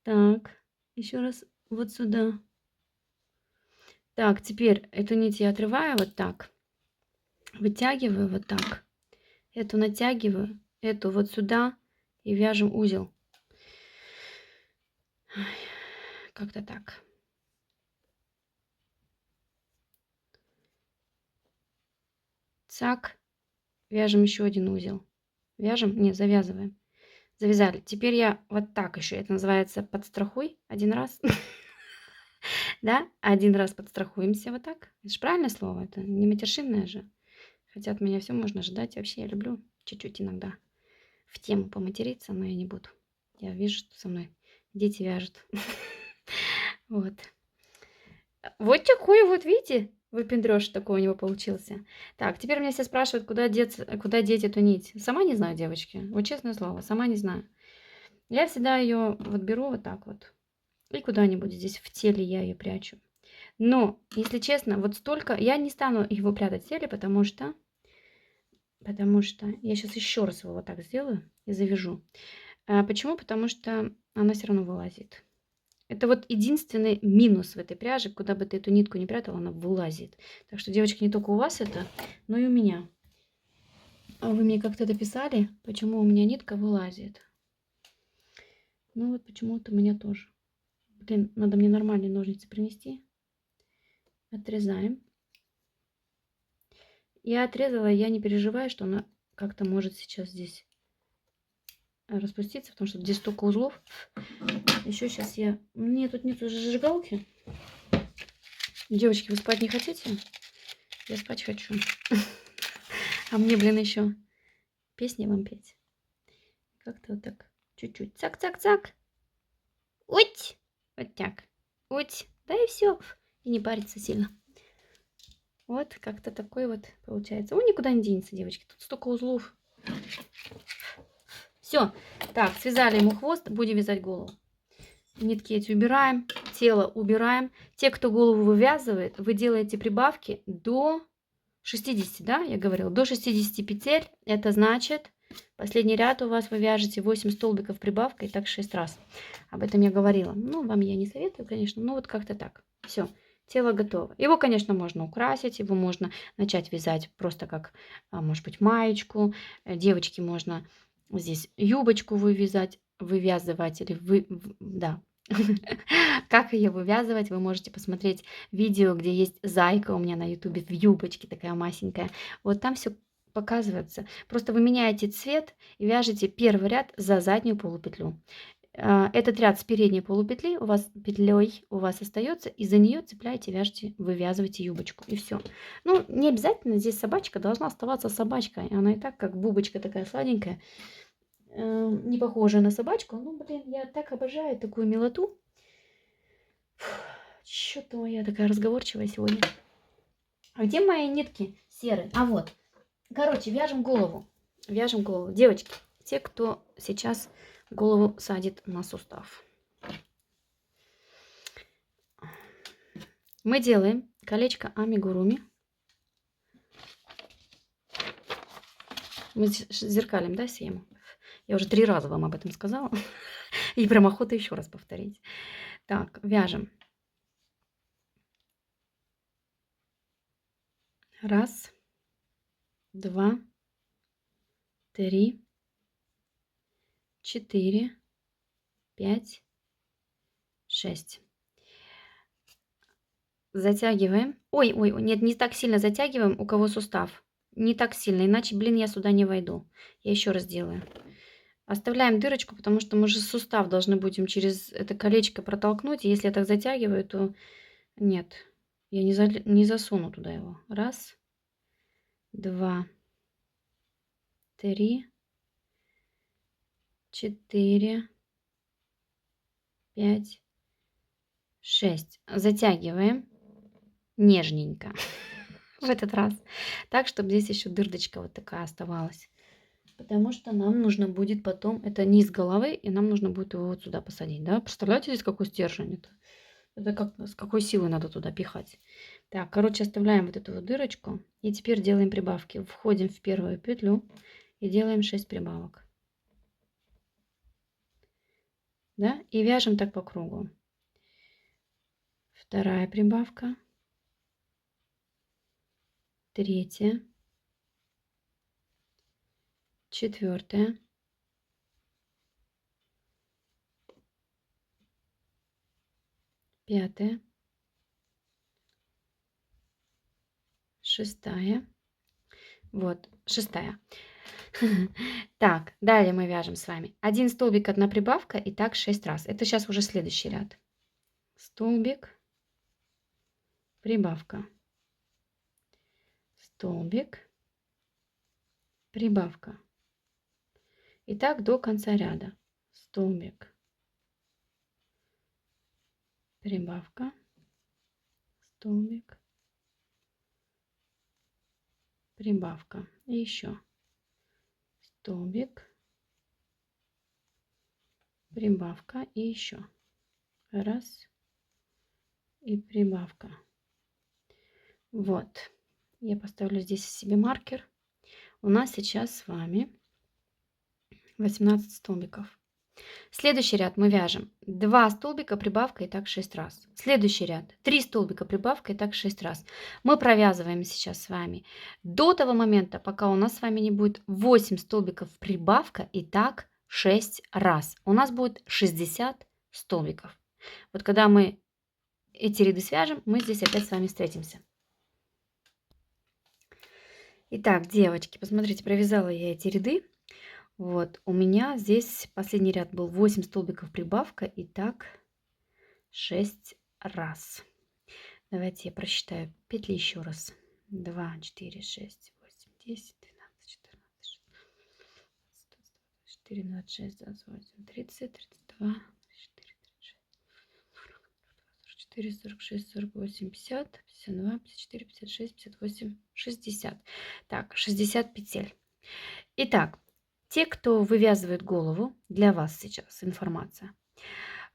Так, еще раз вот сюда. Так, теперь эту нить я отрываю вот так. Вытягиваю вот так. Эту натягиваю, эту вот сюда и вяжем узел. Как-то так. Цак. Вяжем еще один узел. Вяжем? Не, завязываем. Завязали. Теперь я вот так еще. Это называется подстрахуй. Один раз. Да? Один раз подстрахуемся вот так. Это же правильное слово. Это не матершинное же. Хотя от меня все можно ожидать. Вообще я люблю чуть-чуть иногда в тему поматериться, но я не буду. Я вижу, что со мной дети вяжут. Вот. Вот такой вот, видите, выпендрёж такой у него получился. Так, теперь меня все спрашивают, куда деть эту нить. Сама не знаю, девочки. Вот честное слово, сама не знаю. Я всегда ее вот беру вот так вот. И куда-нибудь здесь в теле я ее прячу. Но, если честно, вот столько... Я не стану его прятать в теле, потому что я сейчас еще раз его вот так сделаю и завяжу. Почему? Потому что она все равно вылазит. Это вот единственный минус в этой пряже. Куда бы ты эту нитку не прятала, она вылазит. Так что, девочки, не только у вас это, но и у меня. А вы мне как-то дописали, почему у меня нитка вылазит. Ну вот почему-то у меня тоже. Блин, надо мне нормальные ножницы принести. Отрезаем. Я отрезала, я не переживаю, что она как-то может сейчас здесь распуститься, потому что здесь столько узлов. Еще сейчас я... Мне тут нету зажигалки. Девочки, вы спать не хотите? Я спать хочу. А мне, блин, еще песни вам петь. Как-то вот так. Чуть-чуть. Цак-цак-цак. Уть! Вот так. Уть. Да и все. И не париться сильно. Вот как-то такой вот получается. Он никуда не денется, девочки. Тут столько узлов. Все. Так, связали ему хвост. Будем вязать голову. Нитки эти убираем. Тело убираем. Те, кто голову вывязывает, вы делаете прибавки до 60, да, я говорила, до 60 петель. Это значит, последний ряд у вас вы вяжете 8 столбиков прибавкой, так 6 раз. Об этом я говорила. Ну, вам я не советую, конечно, но вот как-то так. Все, тело готово. Его, конечно, можно украсить, его можно начать вязать просто как, может быть, маечку. Девочки, можно здесь юбочку вывязывать или да. Как ее вывязывать, вы можете посмотреть видео, где есть зайка у меня на ютубе в юбочке, такая масенькая. Вот там все показывается. Просто вы меняете цвет и вяжете первый ряд за заднюю полупетлю. Этот ряд с передней полупетли у вас петлей у вас остается, и за нее цепляете, вяжете, вывязываете юбочку, и все. Ну, не обязательно здесь собачка должна оставаться собачкой. Она и так как бубочка такая сладенькая, не похожая на собачку. Ну, блин, я так обожаю такую милоту. Что-то я такая разговорчивая сегодня. А где мои нитки серые? А вот. Короче, вяжем голову. Вяжем голову. Девочки, те, кто сейчас голову садит на сустав. Мы делаем колечко амигуруми. Мы зеркалим, да, схему? Я уже 3 раза вам об этом сказала. И прям охота еще раз повторить. Так, вяжем. Раз, два, 3, 4, 5, 6. Затягиваем. Ой, нет, не так сильно затягиваем, у кого сустав. Не так сильно, иначе, блин, я сюда не войду. Я еще раз делаю. Оставляем дырочку, потому что мы же сустав должны будем через это колечко протолкнуть. И если я так затягиваю, то нет, я не засуну туда его. Раз, два, 3, 4, 5, 6. Затягиваем нежненько в этот раз. Так, чтобы здесь еще дырочка вот такая оставалась. Потому что нам нужно будет потом, это низ головы, и нам нужно будет его вот сюда посадить, да? Представляете, здесь какой стержень это? Это как, с какой силой надо туда пихать. Так, короче, оставляем вот эту вот дырочку. И теперь делаем прибавки. Входим в первую петлю и делаем 6 прибавок. Да? И вяжем так по кругу. Вторая прибавка. Третья. Четвертая. Пятая. Шестая. Вот, шестая. Так, далее мы вяжем с вами 1 столбик, 1 прибавка, и так 6 раз. Это сейчас уже следующий ряд. Столбик, прибавка, столбик, прибавка. И так до конца ряда. Столбик, прибавка, столбик, прибавка. И еще. Столбик, прибавка и еще. Раз. И прибавка. Вот. Я поставлю здесь себе маркер. У нас сейчас с вами 18 столбиков. Следующий ряд мы вяжем 2 столбика, прибавка и так 6 раз. Следующий ряд 3 столбика, прибавка и так 6 раз. Мы провязываем сейчас с вами до того момента, пока у нас с вами не будет 8 столбиков, прибавка и так 6 раз. У нас будет 60 столбиков. Вот когда мы эти ряды свяжем, мы здесь опять с вами встретимся. Итак, девочки, посмотрите, провязала я эти ряды. Вот, у меня здесь последний ряд был 8 столбиков, прибавка и так 6 раз. Давайте я просчитаю петли еще раз. 2, 4, 6, 8, 10, 12, 14, 4, 26, 28, 30, 32, 4, 36, 46, 48, 50, 52, 54, 56, 58, 60. Так, 60 петель. Итак, те, кто вывязывает голову, для вас сейчас информация.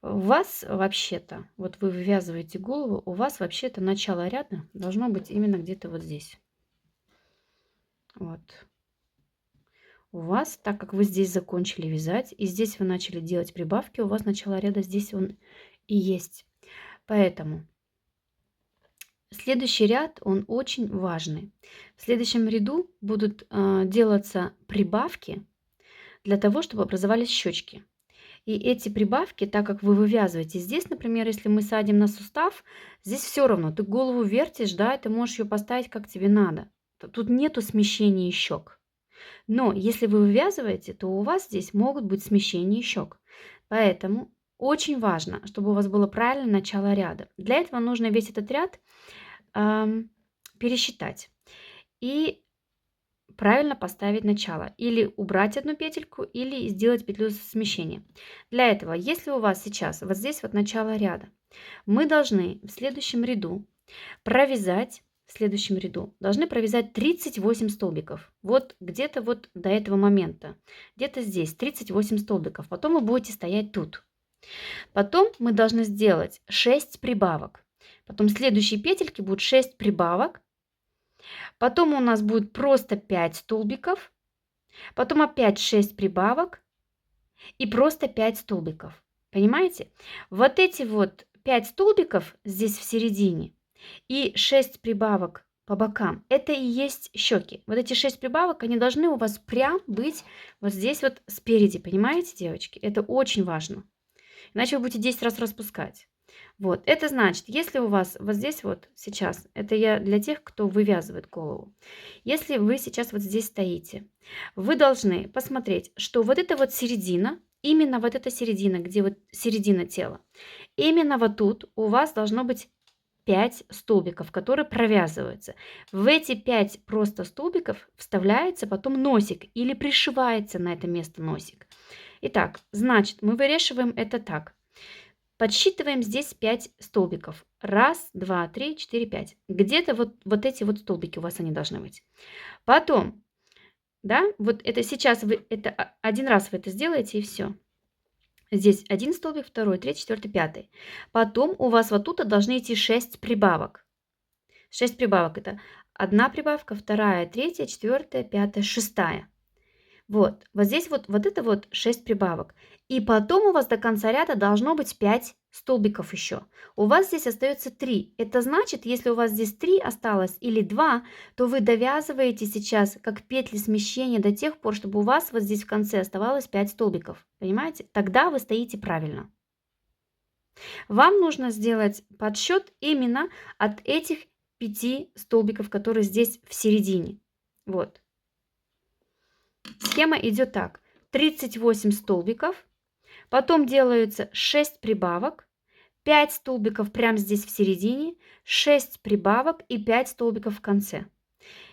У вас вообще-то, вот вы вывязываете голову, у вас вообще-то начало ряда должно быть именно где-то вот здесь. Вот. У вас, так как вы здесь закончили вязать, и здесь вы начали делать прибавки, у вас начало ряда здесь он и есть. Поэтому следующий ряд, он очень важный. В следующем ряду будут делаться прибавки для того, чтобы образовались щечки. И эти прибавки, так как вы вывязываете здесь, например, если мы садим на сустав, здесь все равно, ты голову вертишь, да, ты можешь ее поставить как тебе надо. Тут нету смещения щек. Но если вы вывязываете, то у вас здесь могут быть смещения щек. Поэтому очень важно, чтобы у вас было правильное начало ряда. Для этого нужно весь этот ряд пересчитать и правильно поставить начало. Или убрать одну петельку, или сделать петлю смещения. Для этого, если у вас сейчас вот здесь вот начало ряда, мы должны в следующем ряду провязать, в следующем ряду должны провязать 38 столбиков. Вот где-то вот до этого момента. Где-то здесь 38 столбиков. Потом вы будете стоять тут. Потом мы должны сделать 6 прибавок. Потом следующие петельки будут 6 прибавок. Потом у нас будет просто 5 столбиков. Потом опять 6 прибавок. И просто 5 столбиков. Понимаете? Вот эти вот 5 столбиков здесь в середине и 6 прибавок по бокам. Это и есть щеки. Вот эти 6 прибавок, они должны у вас прям быть вот здесь вот спереди. Понимаете, девочки? Это очень важно. Иначе вы будете 10 раз распускать. Вот, это значит, если у вас вот здесь вот сейчас, это я для тех, кто вывязывает голову. Если вы сейчас вот здесь стоите, вы должны посмотреть, что вот эта вот середина, именно вот эта середина, где вот середина тела, именно вот тут у вас должно быть 5 столбиков, которые провязываются. В эти 5 просто столбиков вставляется потом носик или пришивается на это место носик. Итак, значит, мы выреживаем это так. Подсчитываем здесь 5 столбиков. 1, 2, 3, 4, 5. Где-то вот эти вот столбики у вас они должны быть. Потом, да, вот это сейчас вы, это один раз вы это сделаете и все. Здесь один столбик, второй, третий, четвертый, пятый. Потом у вас вот тут должны идти 6 прибавок. 6 прибавок это одна прибавка, вторая, третья, четвертая, пятая, шестая. Вот здесь вот это вот 6 прибавок. И потом у вас до конца ряда должно быть 5 столбиков еще. У вас здесь остается 3. Это значит, если у вас здесь 3 осталось или 2, то вы довязываете сейчас как петли смещения до тех пор, чтобы у вас вот здесь в конце оставалось 5 столбиков. Понимаете? Тогда вы стоите правильно. Вам нужно сделать подсчет именно от этих 5 столбиков, которые здесь в середине. Вот. Схема идет так. 38 столбиков, потом делаются 6 прибавок, 5 столбиков прямо здесь в середине, 6 прибавок и 5 столбиков в конце.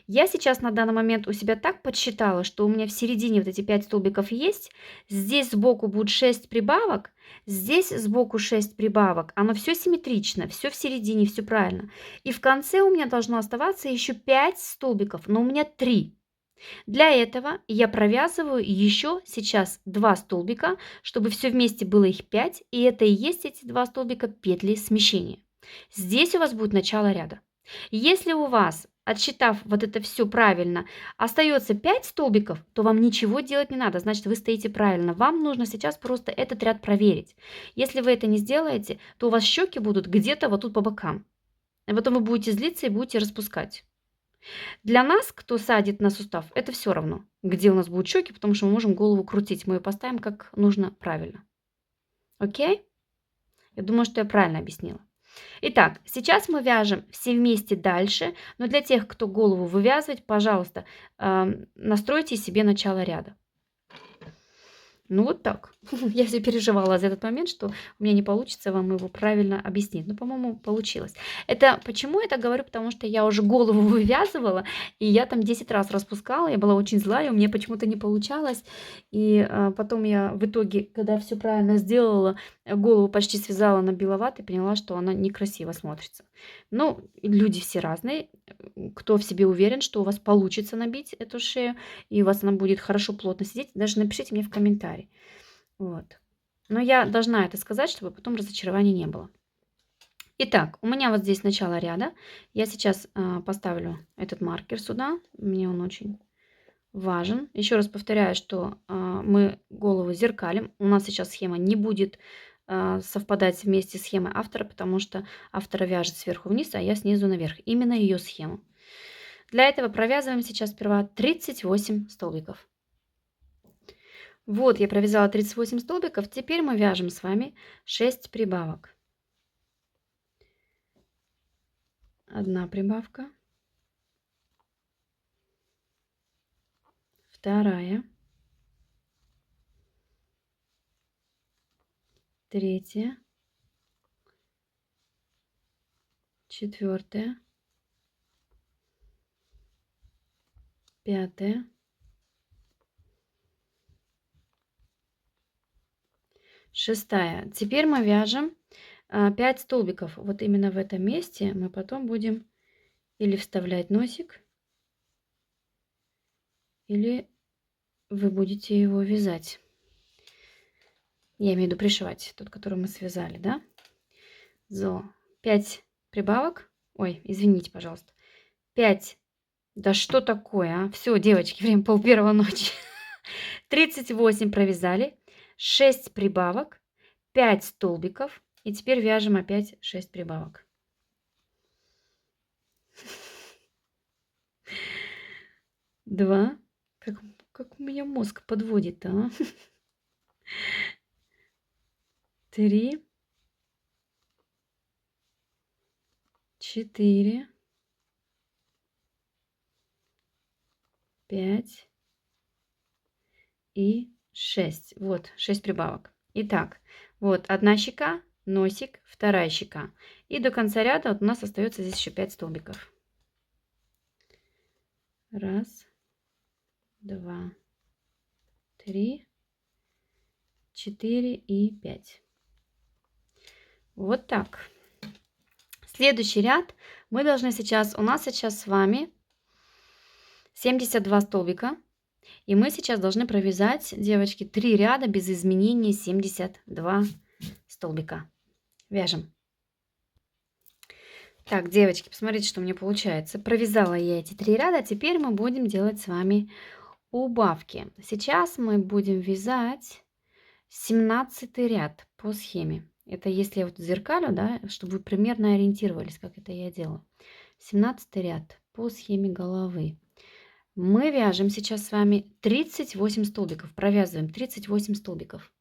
Я сейчас на данный момент у себя так подсчитала, что у меня в середине вот эти 5 столбиков есть, здесь сбоку будет 6 прибавок, здесь сбоку 6 прибавок, оно все симметрично, все в середине, все правильно. И в конце у меня должно оставаться еще 5 столбиков, но у меня 3. Для этого я провязываю еще сейчас 2 столбика, чтобы все вместе было их 5, и это и есть эти 2 столбика петли смещения. Здесь у вас будет начало ряда. Если у вас, отсчитав вот это все правильно, остается 5 столбиков, то вам ничего делать не надо, значит вы стоите правильно. Вам нужно сейчас просто этот ряд проверить. Если вы это не сделаете, то у вас щеки будут где-то вот тут по бокам. А потом вы будете злиться и будете распускать. Для нас, кто садит на сустав, это все равно, где у нас будут щеки, потому что мы можем голову крутить. Мы ее поставим как нужно правильно. Окей? Я думаю, что я правильно объяснила. Итак, сейчас мы вяжем все вместе дальше, но для тех, кто голову вывязывает, пожалуйста, настройте себе начало ряда. Ну, вот так. Я все переживала за этот момент, что у меня не получится вам его правильно объяснить. Но, по-моему, получилось. Это почему я так говорю? Потому что я уже голову вывязывала, и я там 10 раз распускала. Я была очень злая, у меня почему-то не получалось. И потом я в итоге, когда все правильно сделала, голову почти связала на беловат и поняла, что она некрасиво смотрится. Ну, люди все разные. Кто в себе уверен, что у вас получится набить эту шею, и у вас она будет хорошо плотно сидеть, даже напишите мне в комментарии. Вот. Но я должна это сказать, чтобы потом разочарований не было. Итак, у меня вот здесь начало ряда. Я сейчас поставлю этот маркер сюда. Мне он очень важен. Еще раз повторяю, что мы голову зеркалим. У нас сейчас схема не будет совпадать вместе с схемой автора, потому что автора вяжет сверху вниз, а я снизу наверх. Именно ее схему. Для этого провязываем сейчас сперва 38 столбиков. Вот я провязала 38 столбиков. Теперь мы вяжем с вами 6 прибавок. Одна прибавка, вторая, третья, четвертая, пятая, шестая. Теперь мы вяжем 5 столбиков. Вот именно в этом месте мы потом будем или вставлять носик, или вы будете его вязать. Я имею в виду пришивать, тот, который мы связали, да? 5 прибавок. Ой, извините, пожалуйста. 5. Да что такое, а? Все, девочки, время 1:30 ночи. 38 провязали, 6 прибавок, 5 столбиков. И теперь вяжем опять 6 прибавок. Два. Как у меня мозг подводит, а? 3, 4, 5 и 6. Вот, 6 прибавок. Итак, вот одна щека, носик, вторая щека. И до конца ряда вот у нас остается здесь еще 5 столбиков. Раз, два, 3, 4 и 5. Вот так. Следующий ряд мы должны сейчас, у нас сейчас с вами 72 столбика. И мы сейчас должны провязать, девочки, 3 ряда без изменения 72 столбика. Вяжем. Так, девочки, посмотрите, что у меня получается. Провязала я эти 3 ряда. Теперь мы будем делать с вами убавки. Сейчас мы будем вязать 17 ряд по схеме. Это если я вот зеркалю, да, чтобы вы примерно ориентировались, как это я делаю. 17 ряд по схеме головы. Мы вяжем сейчас с вами 38 столбиков. Провязываем 38 столбиков.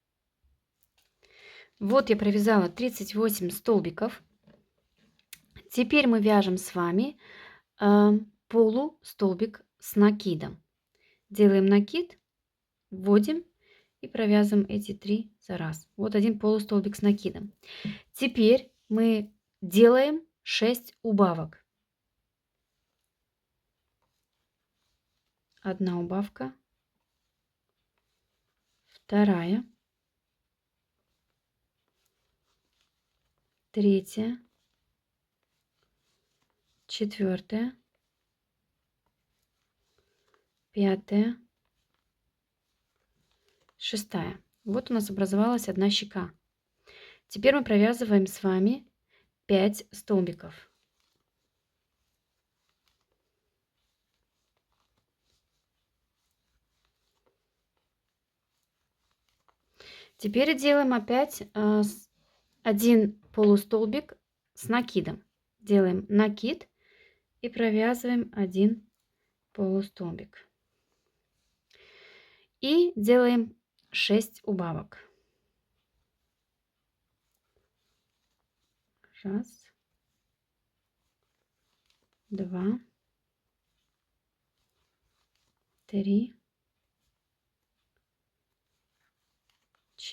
Вот я провязала 38 столбиков. Теперь мы вяжем с вами полустолбик с накидом. Делаем накид, вводим и провязываем эти 3 за раз. Вот один полустолбик с накидом. Теперь мы делаем 6 убавок. Одна убавка, вторая, третья, четвертая, пятая, шестая. Вот у нас образовалась одна щека. Теперь мы провязываем с вами 5 столбиков. Теперь делаем опять один полустолбик с накидом. Делаем накид и провязываем один полустолбик. И делаем 6 убавок. Раз, два, 3,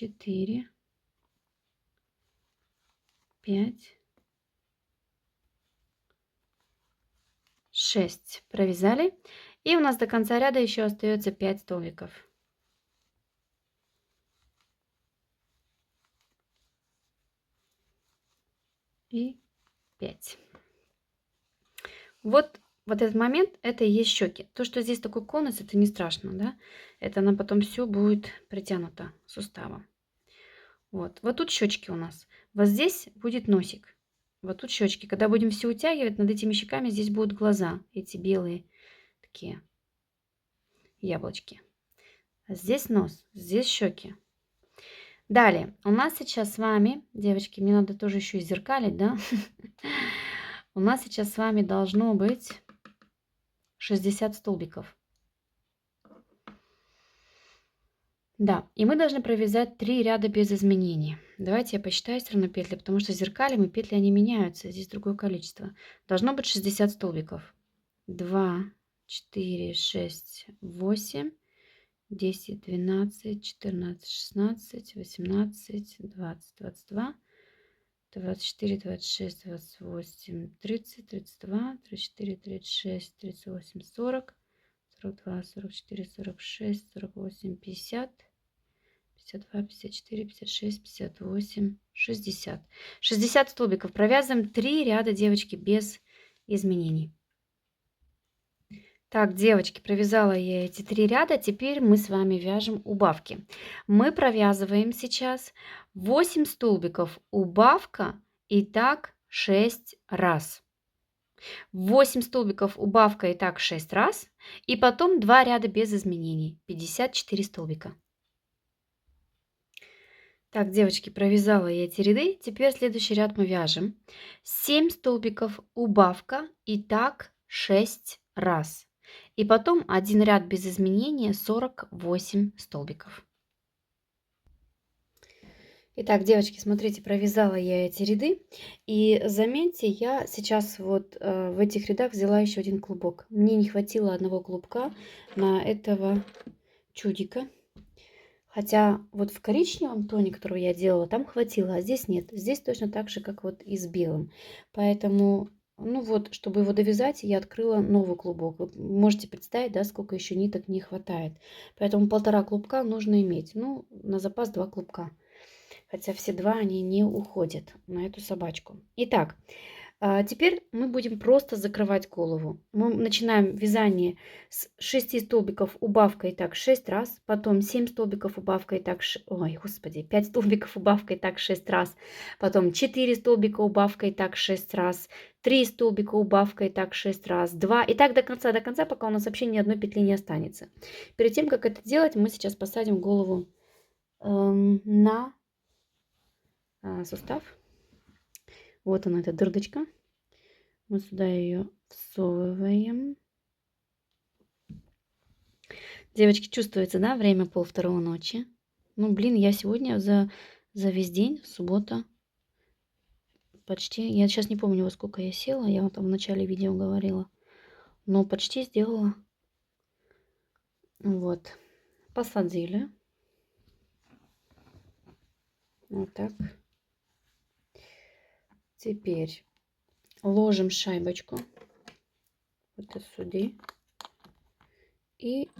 4, 5, 6. Провязали. И у нас до конца ряда еще остается 5 столбиков. И 5. Вот этот момент, это и есть щеки. То, что здесь такой конус, это не страшно, да? Это она потом все будет притянуто суставом. Вот тут щечки у нас. Вот здесь будет носик. Вот тут щечки. Когда будем все утягивать, над этими щеками здесь будут глаза. Эти белые такие яблочки. А здесь нос, здесь щеки. Далее, у нас сейчас с вами, девочки, мне надо тоже еще и зеркалить, да? У нас сейчас с вами должно быть 60 столбиков. Да, и мы должны провязать 3 ряда без изменений. Давайте я посчитаю все равно петли, потому что зеркалем и петли они меняются. Здесь другое количество. Должно быть 60 столбиков. 2, 4, 6, 8, 10, 12, 14, 16, 18, 20, 22, 24, 26, 28, 30, 32, 34, 36, 38, 40, 42, 44, 46, 48, 50, 52, 54, 56, 58, 60. 60 столбиков. Провязываем 3 ряда, девочки, без изменений. Так, девочки, провязала я эти 3 ряда. Теперь мы с вами вяжем убавки. Мы провязываем сейчас 8 столбиков убавка и так 6 раз. 8 столбиков убавка и так 6 раз. И потом 2 ряда без изменений. 54 столбика. Так, девочки, провязала я эти ряды. Теперь следующий ряд мы вяжем. 7 столбиков убавка и так 6 раз. И потом один ряд без изменения 48 столбиков. Итак, девочки, смотрите, провязала я эти ряды. И заметьте, я сейчас вот в этих рядах взяла еще один клубок. Мне не хватило одного клубка на этого чудика. Хотя вот в коричневом тоне, которого я делала, там хватило, а здесь нет. Здесь точно так же, как вот и с белым. Поэтому, ну вот, чтобы его довязать, я открыла новый клубок. Вы можете представить, да, сколько еще ниток не хватает. Поэтому 1,5 клубка нужно иметь. Ну, на запас 2 клубка. Хотя все 2 они не уходят на эту собачку. Итак, теперь мы будем просто закрывать голову. Мы начинаем вязание с 6 столбиков убавкой так 6 раз, потом 7 столбиков убавкой так, ой, господи, 5 столбиков убавкой так 6 раз, потом 4 столбика убавкой так 6 раз, 3 столбика убавкой так 6 раз, 2 и так до конца, пока у нас вообще ни одной петли не останется. Перед тем, как это делать, мы сейчас посадим голову на сустав. Вот она, эта дырочка. Мы сюда ее всовываем. Девочки, чувствуется, да, время 1:30 ночи? Ну, блин, я сегодня за весь день, суббота, почти, я сейчас не помню, во сколько я села, я вам там в начале видео говорила, но почти сделала. Вот, посадили. Вот так. Теперь ложим шайбочку вот сюда. И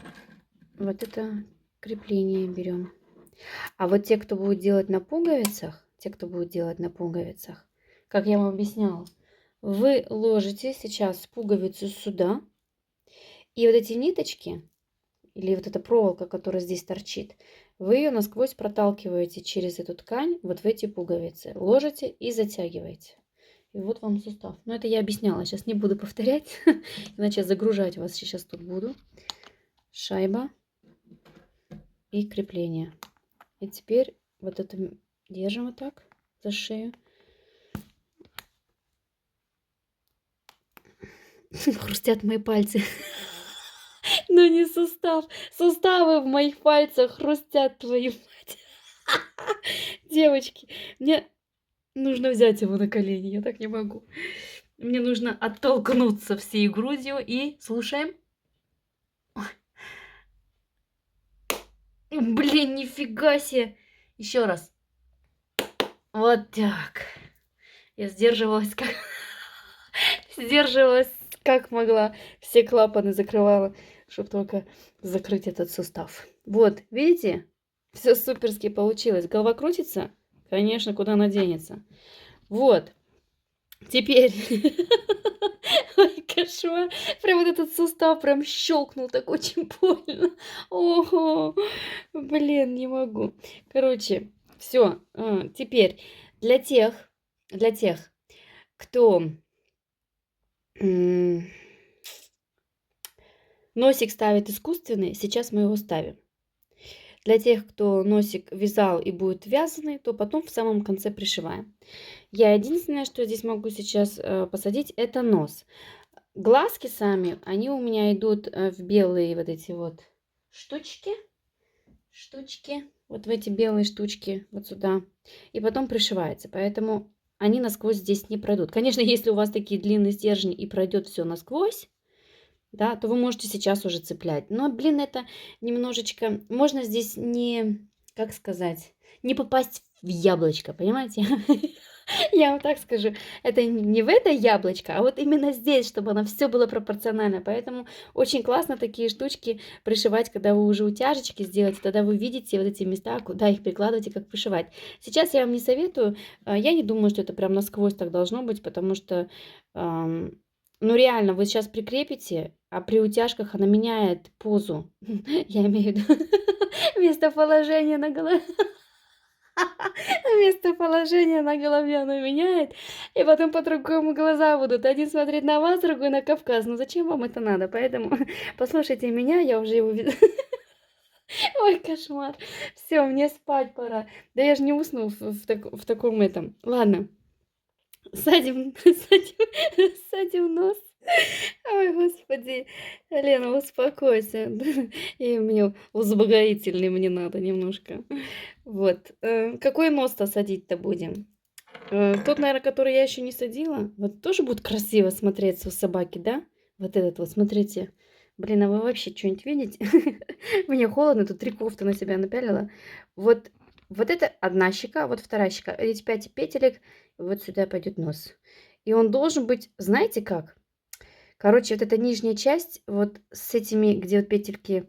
вот это крепление берем. А вот те, кто будет делать на пуговицах, как я вам объясняла, вы ложите сейчас пуговицу сюда. И вот эти ниточки, или вот эта проволока, которая здесь торчит, вы ее насквозь проталкиваете через эту ткань вот в эти пуговицы. Ложите и затягиваете. И вот вам сустав. Но это я объясняла, сейчас не буду повторять, иначе загружать вас сейчас тут буду. Шайба и крепление. И теперь вот это держим вот так за шею. Хрустят мои пальцы. Но не сустав. Суставы в моих пальцах хрустят, твою мать. Девочки, мне нужно взять его на колени. Я так не могу. Мне нужно оттолкнуться всей грудью и слушаем. Блин, нифига себе. Еще раз. Вот так. Я сдерживалась как... Сдерживалась как могла. Все клапаны закрывала, чтобы только закрыть этот сустав. Вот, видите? Все суперски получилось. Голова крутится? Конечно, куда она денется. Вот. Теперь... Ой, кошмар. Прям вот этот сустав прям щелкнул так очень больно. Ого. Блин, не могу. Короче, все. Теперь для тех, кто носик ставит искусственный, сейчас мы его ставим. Для тех, кто носик вязал и будет вязаный, то потом в самом конце пришиваем. Я единственное, что здесь могу сейчас посадить, это нос. Глазки сами, они у меня идут в белые вот эти вот штучки. Вот в эти белые штучки, вот сюда. И потом пришивается. Поэтому они насквозь здесь не пройдут. Конечно, если у вас такие длинные стержни и пройдет все насквозь, да, то вы можете сейчас уже цеплять. Но, блин, это немножечко... Можно здесь не, как сказать, не попасть в яблочко, понимаете? Я вам так скажу. Это не в это яблочко, а вот именно здесь, чтобы оно все было пропорционально. Поэтому очень классно такие штучки пришивать, когда вы уже утяжечки сделаете. Тогда вы видите вот эти места, куда их прикладывать и как пришивать. Сейчас я вам не советую. Я не думаю, что это прям насквозь так должно быть, потому что... Ну, реально, вы сейчас прикрепите, а при утяжках она меняет позу. Я имею в виду местоположение на голове. Местоположение на голове она меняет. И потом по-другому глаза будут. Один смотреть на вас, другой на Кавказ. Ну, зачем вам это надо? Поэтому послушайте меня, я уже его вижу. Ой, кошмар. Все, мне спать пора. Да я же не усну в таком этом. Ладно. Садим нос. Ой, господи, Лена, успокойся. И мне успокоительный мне надо немножко. Вот. Какой нос-то садить-то будем? Тот, наверное, который я еще не садила. Вот тоже будет красиво смотреться у собаки, да? Вот этот вот, смотрите. Блин, а вы вообще что-нибудь видите? Мне холодно, тут 3 кофты на себя напялила. Вот это одна щека, вот вторая щека. Эти 5 петелек, вот сюда пойдет нос. И он должен быть, знаете как? Короче, вот эта нижняя часть, вот с этими, где вот петельки,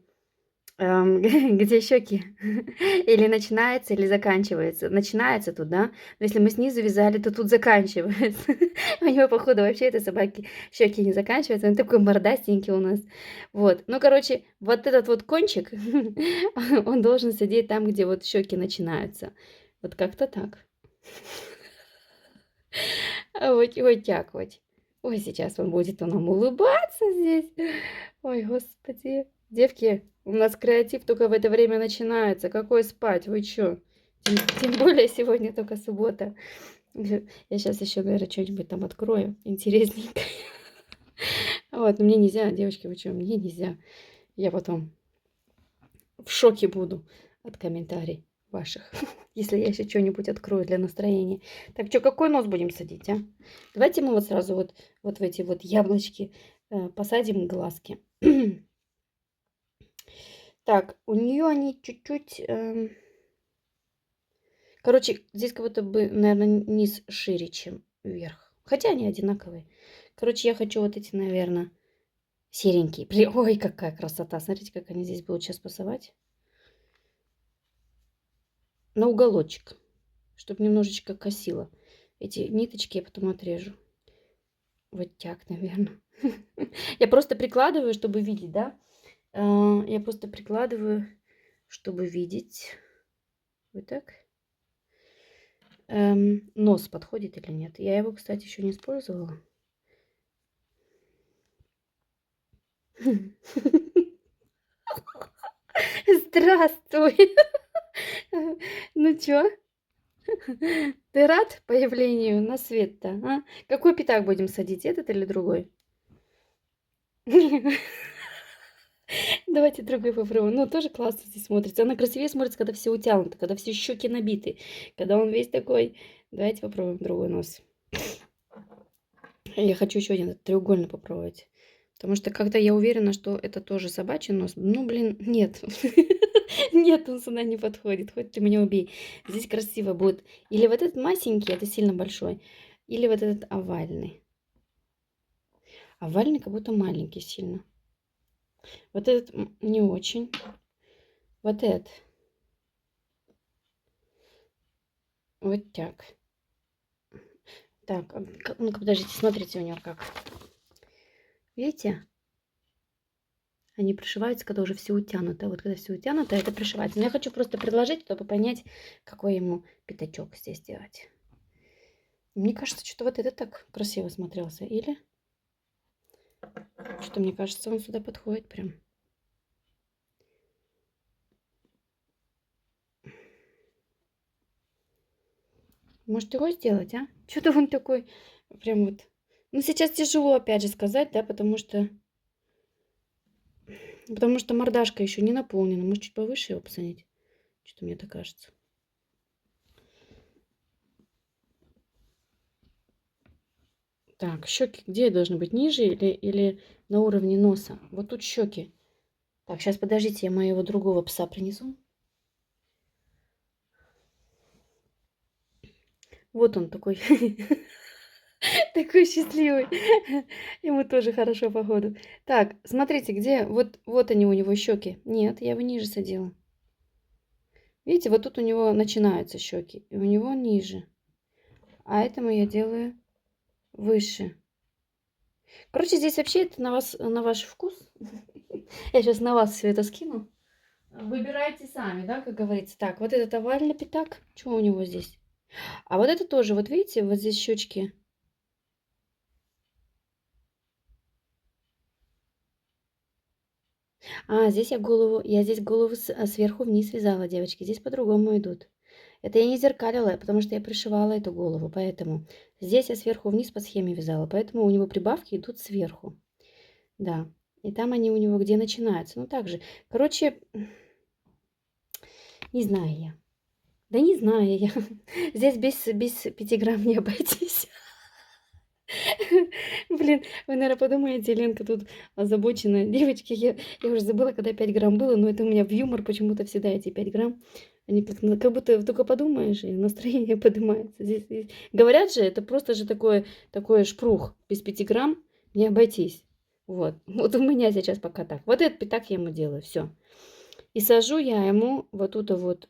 где щеки, или начинается, или заканчивается. Начинается тут, да? Но если мы снизу вязали, то тут заканчивается. У него, походу, вообще этой собаки щеки не заканчиваются. Он такой мордастенький у нас. Вот. Ну, короче, вот этот вот кончик, он должен сидеть там, где вот щеки начинаются. Вот как-то так. Вот так вот. Ой, сейчас он будет нам улыбаться здесь. Ой, господи. Девки, у нас креатив только в это время начинается. Какой спать? Вы чё? Тем более сегодня только суббота. Я сейчас еще, наверное, что-нибудь там открою. Интересненькое. Вот, но мне нельзя, девочки, вы чё? Мне нельзя. Я потом в шоке буду от комментариев ваших, если я еще что-нибудь открою для настроения. Так, что, какой нос будем садить, а? Давайте мы вот сразу вот в эти вот яблочки посадим глазки. Так, у нее они чуть-чуть... Короче, здесь как будто бы, наверное, низ шире, чем вверх. Хотя они одинаковые. Короче, я хочу вот эти, наверное, серенькие. Ой, какая красота. Смотрите, как они здесь будут сейчас пасовать. На уголочек, чтобы немножечко косило. Эти ниточки я потом отрежу. Вот так, наверное. Я просто прикладываю, чтобы видеть, да? Я просто прикладываю, чтобы видеть. Вот так. Нос подходит или нет? Я его, кстати, еще не использовала. Здравствуй. Ну чё? Ты рад появлению на свет-то, а? Какой пятак будем садить, этот или другой? Давайте другой попробуем. Ну, тоже классно здесь смотрится. Она красивее смотрится, когда все утянуто, когда все щеки набиты, когда он весь такой. Давайте попробуем другой нос. Я хочу еще один треугольный попробовать. Потому что когда я уверена, что это тоже собачий нос, ну, блин, нет. Нет, он сюда не подходит, хоть ты меня убей. Здесь красиво будет. Или вот этот масенький, это сильно большой, или вот этот овальный. Овальный как будто маленький сильно. Вот этот не очень. Вот этот. Вот так. Так, ну-ка, подождите, смотрите у него как. Видите? Они пришиваются, когда уже все утянуто. Вот когда все утянуто, это пришивается. Но я хочу просто предложить, чтобы понять, какой ему пятачок здесь делать. Мне кажется, что-то вот это так красиво смотрелся. Или? Что мне кажется, он сюда подходит прям. Может, его сделать, а? Что-то он такой прям вот... Ну, сейчас тяжело, опять же, сказать, да, потому что мордашка еще не наполнена. Может, чуть повыше его посадить? Что-то мне так кажется. Так, щеки где должны быть? Ниже или на уровне носа? Вот тут щеки. Так, сейчас подождите, я моего другого пса принесу. Вот он такой. Такой счастливый. Ему тоже хорошо, походу. Так, смотрите, где? Вот они у него щеки. Нет, я его ниже садила. Видите, вот тут у него начинаются щеки. И у него ниже. А этому я делаю выше. Короче, здесь вообще это на вас, на ваш вкус. Я сейчас на вас все это скину. Выбирайте сами, да, как говорится. Так, вот этот овальный пятак. Что у него здесь? А вот это тоже, вот видите, вот здесь щечки. Здесь я здесь голову сверху вниз вязала, девочки. Здесь по-другому идут. Это я не зеркалила, потому что я пришивала эту голову, поэтому здесь я сверху вниз по схеме вязала, поэтому у него прибавки идут сверху. Да, и там они у него где начинаются. Ну, так же. Короче, не знаю я. Да не знаю я. Здесь без 5 грамм не обойтись. Блин, вы, наверное, подумаете, Ленка тут озабочена. Девочки, я уже забыла, когда 5 грамм было, но это у меня в юмор почему-то всегда эти 5 грамм. Они как будто только подумаешь, и настроение поднимается. Здесь. Говорят же, это просто же такой шпрух. Без 5 грамм не обойтись. Вот. Вот у меня сейчас пока так. Вот этот пятак я ему делаю. Все. И сажу я ему вот тут вот.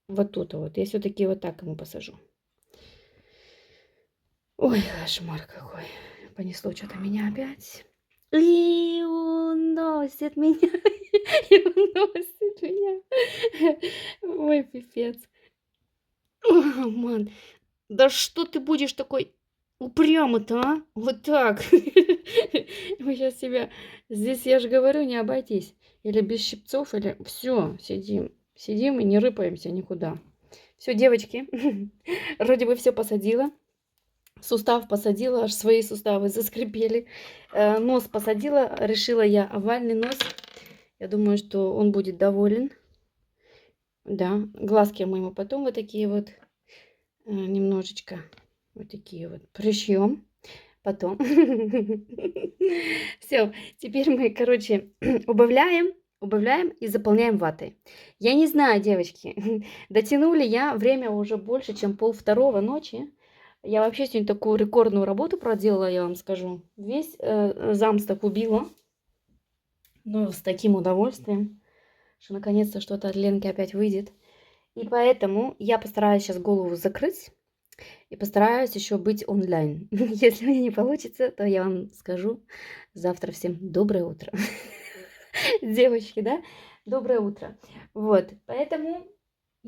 Вот тут вот. Я все-таки вот так ему посажу. Ой, кошмар какой. Понесло что-то меня опять. И уносит меня. И уносит меня. Ой, пипец. О, ман. Да что ты будешь такой упрямый-то, а? Вот так. Мы сейчас себя... Здесь, я же говорю, не обойтись. Или без щипцов, или... Все, сидим. Сидим и не рыпаемся никуда. Все, девочки. Вроде бы все посадила. Сустав посадила, аж свои суставы заскрипели. Нос посадила, решила я овальный нос. Я думаю, что он будет доволен. Да, глазки мы ему потом вот такие вот немножечко вот такие вот пришьем. Потом. Все, теперь мы, короче, убавляем и заполняем ватой. Я не знаю, девочки, дотянули я время уже больше, чем 1:30 ночи. Я вообще сегодня такую рекордную работу проделала, я вам скажу. Весь замсток убила. Но с таким удовольствием, что наконец-то что-то от Ленки опять выйдет. И поэтому я постараюсь сейчас голову закрыть. И постараюсь еще быть онлайн. Если у меня не получится, то я вам скажу завтра всем доброе утро. Девочки, да? Доброе утро. Вот, поэтому...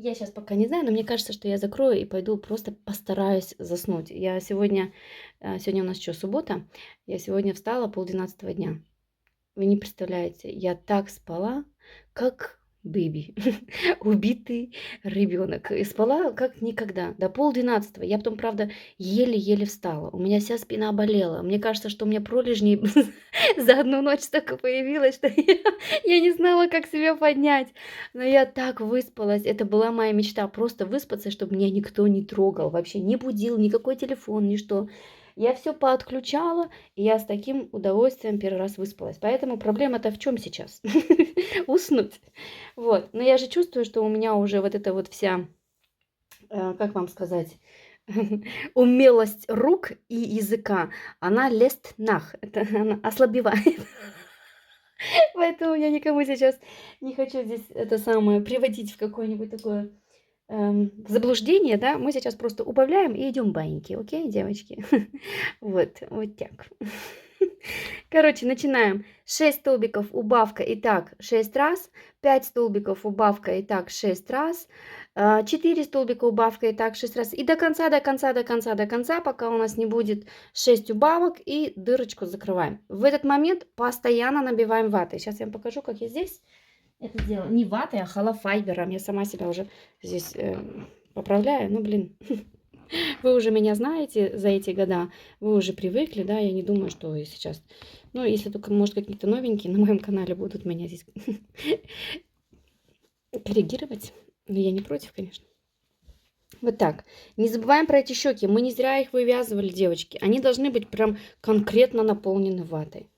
Я сейчас пока не знаю, но мне кажется, что я закрою и пойду просто постараюсь заснуть. Я сегодня у нас что, суббота? Я сегодня встала 11:30 дня. Вы не представляете, я так спала, как бэби, убитый ребенок. И спала как никогда, до 11:30. Я потом, правда, еле-еле встала. У меня вся спина болела. Мне кажется, что у меня пролежней за одну ночь столько появилось, что я не знала, как себя поднять. Но я так выспалась. Это была моя мечта, просто выспаться, чтобы меня никто не трогал. Вообще не будил, никакой телефон, ничто. Я все поотключала, и я с таким удовольствием первый раз выспалась. Поэтому проблема-то в чем сейчас? Уснуть. Вот. Но я же чувствую, что у меня уже вот эта вот вся, как вам сказать, умелость рук и языка, она лест нах, это она ослабевает. Поэтому я никому сейчас не хочу здесь это самое приводить в какое-нибудь такое заблуждение, да. Мы сейчас просто убавляем и идем баиньки, окей, девочки? Вот, вот так. Короче, начинаем. 6 столбиков убавка и так 6 раз, 5 столбиков убавка и так 6 раз, 4 столбика убавка и так 6 раз. И до конца, до конца, до конца, до конца, пока у нас не будет 6 убавок, и дырочку закрываем. В этот момент постоянно набиваем ватой. Сейчас я вам покажу, как я здесь это делаю. Не ватой, а холофайбером. Я сама себя уже здесь поправляю. Ну, блин. Вы уже меня знаете за эти года, вы уже привыкли, да, я не думаю, что вы сейчас... Ну, если только, может, какие-то новенькие на моем канале будут меня здесь коррегировать, но я не против, конечно. Вот так. Не забываем про эти щеки. Мы не зря их вывязывали, девочки. Они должны быть прям конкретно наполнены ватой.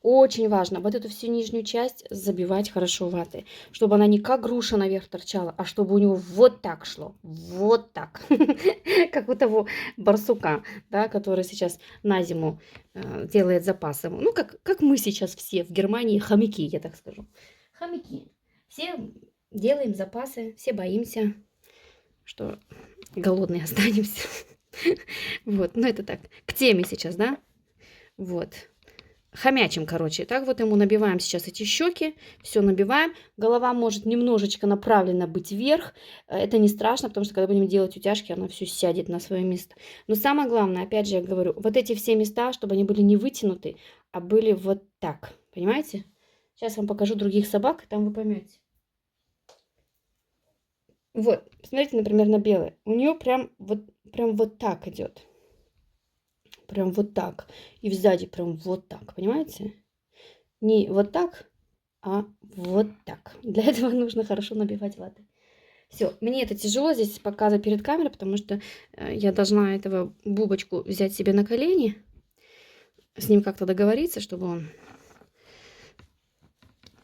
Очень важно вот эту всю нижнюю часть забивать хорошо ватой, чтобы она не как груша наверх торчала, а чтобы у него вот так шло, вот так, как у того барсука, да, который сейчас на зиму делает запасы. Ну, как мы сейчас все в Германии, хомяки, я так скажу. Хомяки. Все делаем запасы, все боимся, что голодные останемся. Вот, ну это так, к теме сейчас, да? Вот. Хомячим, короче. Так вот ему набиваем сейчас эти щеки. Все набиваем. Голова может немножечко направлена быть вверх. Это не страшно, потому что когда будем делать утяжки, оно все сядет на свое место. Но самое главное, опять же, я говорю, вот эти все места, чтобы они были не вытянуты, а были вот так. Понимаете? Сейчас вам покажу других собак, и там вы поймете. Вот, посмотрите, например, на белое. У нее прям вот так идет. Прям вот так. И сзади прям вот так, понимаете? Не вот так, а вот так. Для этого нужно хорошо набивать ватой. Все, мне это тяжело здесь показывать перед камерой, потому что я должна этого бубочку взять себе на колени, с ним как-то договориться, чтобы он,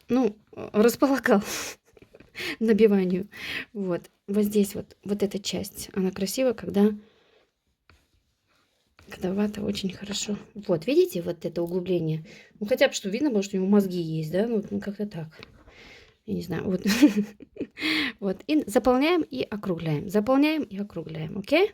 ну, располагал набиванию. Вот, вот здесь вот эта часть, она красивая, когда вата очень хорошо. Вот, видите, вот это углубление? Ну, хотя бы, что видно было, что у него мозги есть, да? Ну как-то так. Я не знаю, вот. Вот, и заполняем и округляем. Заполняем и округляем, окей?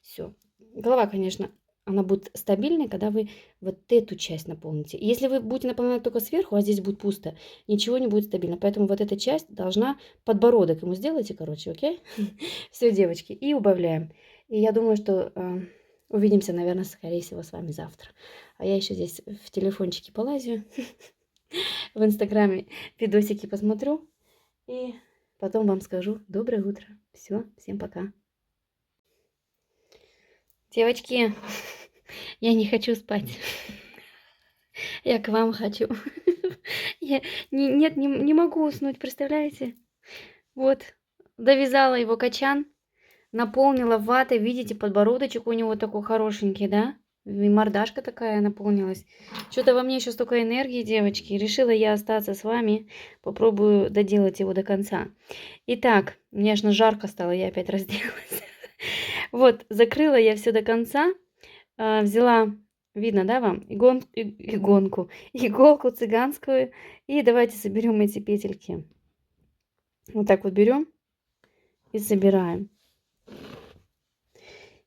Все. Голова, конечно, она будет стабильной, когда вы вот эту часть наполните. Если вы будете наполнять только сверху, а здесь будет пусто, ничего не будет стабильно. Поэтому вот эта часть должна, подбородок ему сделайте, короче, окей? Все, девочки, и убавляем. И я думаю, что увидимся, наверное, скорее всего, с вами завтра. А я еще здесь в телефончике полазю, в Инстаграме видосики посмотрю. И потом вам скажу доброе утро. Все, всем пока. Девочки, я не хочу спать. Я к вам хочу. Я не могу уснуть, представляете? Вот, довязала его качан, наполнила ватой. Видите, подбородочек у него такой хорошенький, да? И мордашка такая наполнилась. Что-то во мне еще столько энергии, девочки. Решила я остаться с вами. Попробую доделать его до конца. Итак, мне аж жарко стало, я опять разделась. Вот, закрыла я все до конца. Взяла, видно, да, вам, иголку цыганскую. И давайте соберем эти петельки. Вот так вот берем и собираем.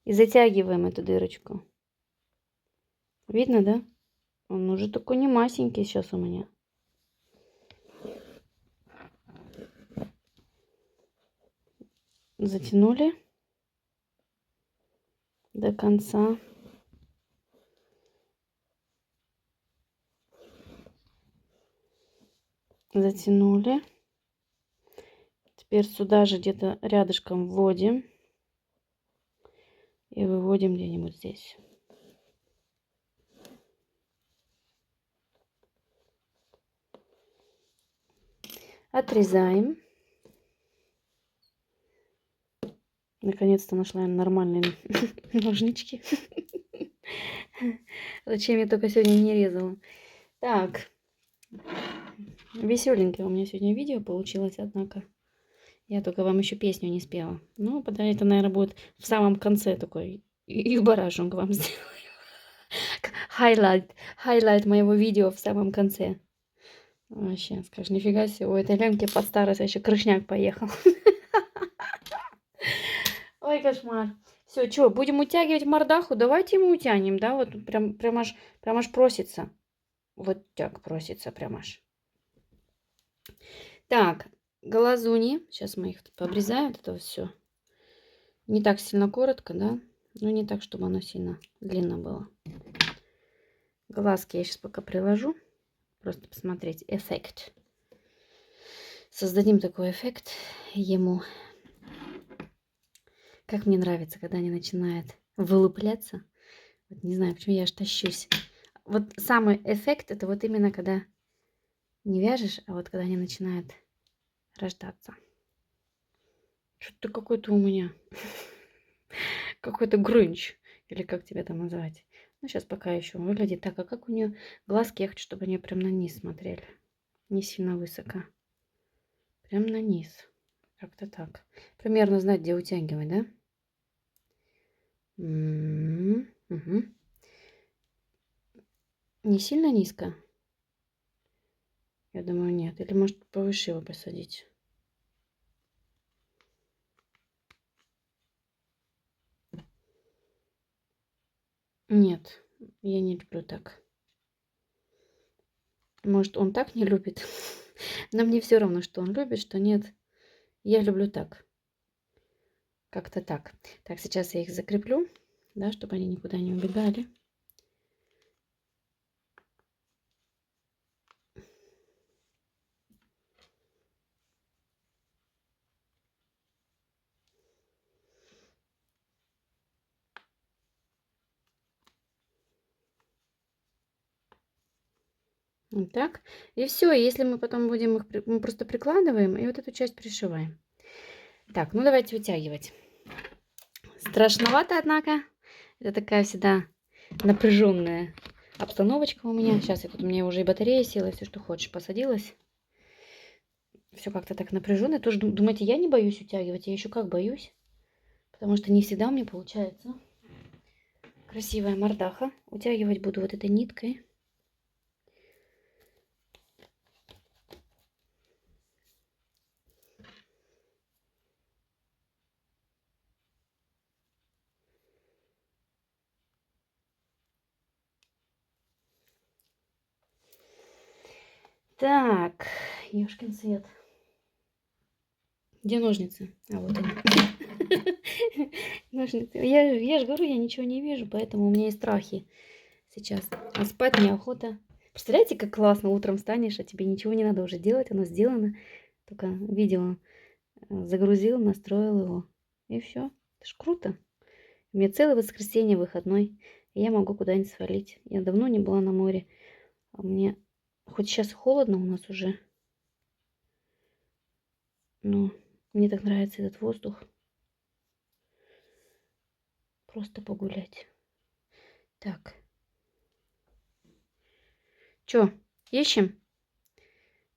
И затягиваем эту дырочку. Видно, да? Он уже такой не масенький сейчас у меня. Затянули до конца. Затянули. Теперь сюда же где-то рядышком вводим. И выводим где-нибудь здесь. Отрезаем. Наконец-то нашла нормальные ножнички. Зачем я только сегодня не резала? Так, веселенькое у меня сегодня видео получилось, однако. Я только вам еще песню не спела. Ну, это, наверное, будет в самом конце такой юборажунг вам сделаю. Хайлайт моего видео в самом конце. Вообще, скажешь, нифига себе, у этой лямки под старость еще крышняк поехал. Ой, кошмар. Все, что, будем утягивать мордаху? Давайте ему утянем, да? Вот прям аж просится. Вот так просится прям аж. Так, глазуни. Сейчас мы их пообрезаем, это все. Не так сильно коротко, да? Но не так, чтобы оно сильно длинно было. Глазки я сейчас пока приложу. Просто посмотреть эффект. Создадим такой эффект ему. Как мне нравится, когда они начинают вылупляться. Вот не знаю, почему я аж тащусь. Вот самый эффект это вот именно когда не вяжешь, а вот когда они начинают рождаться. Что-то какой-то у меня. Какой-то грынч. Или как тебя там назвать. Ну, сейчас пока еще выглядит так. А как у нее глазки, я хочу, чтобы они прям на низ смотрели. Не сильно высоко. Прям на низ. Как-то так. Примерно знать, где утягивать, да? Угу. Не сильно низко? Я думаю, нет. Или может повыше его посадить? Нет, я не люблю так. Может, он так не любит? Но мне все равно, что он любит, что нет. Я люблю так. Как-то так. Так, сейчас я их закреплю, да, чтобы они никуда не убегали. Вот так. И все. Если мы потом будем их... Мы просто прикладываем и вот эту часть пришиваем. Так, ну давайте вытягивать. Страшновато, однако. Это такая всегда напряженная обстановочка у меня. Сейчас у меня уже и батарея села, и все, что хочешь, посадилась. Все как-то так напряженно. Тоже думаете, я не боюсь утягивать? Я еще как боюсь. Потому что не всегда у меня получается. Красивая мордаха. Утягивать буду вот этой ниткой. Так, ёшкин свет. Где ножницы? А вот они. Ножницы. Я же говорю, я ничего не вижу, поэтому у меня и страхи сейчас. А спать неохота. Представляете, как классно утром встанешь, а тебе ничего не надо уже делать, оно сделано. Только видео загрузил, настроил его. И все. Это ж круто. У меня целое воскресенье выходной. И я могу куда-нибудь свалить. Я давно не была на море. А мне хоть сейчас холодно у нас уже. Но мне так нравится этот воздух. Просто погулять. Так. Чё, ищем?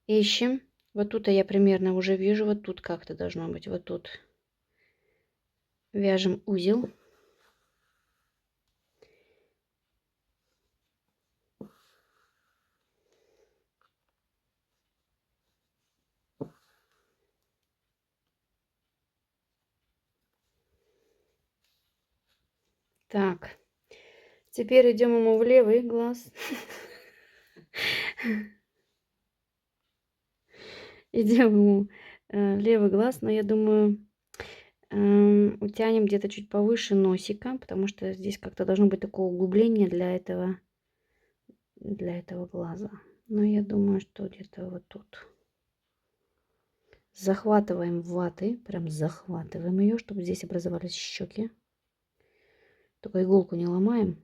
Ищем. Вот тут я примерно уже вижу. Вот тут как-то должно быть. Вот тут. Вяжем узел. Так. Теперь идем ему в левый глаз. Идем ему в левый глаз. Но я думаю, утянем где-то чуть повыше носика. Потому что здесь как-то должно быть такое углубление для этого глаза. Но я думаю, что где-то вот тут. Захватываем ваты. Прям захватываем ее, чтобы здесь образовались щеки. Только иголку не ломаем.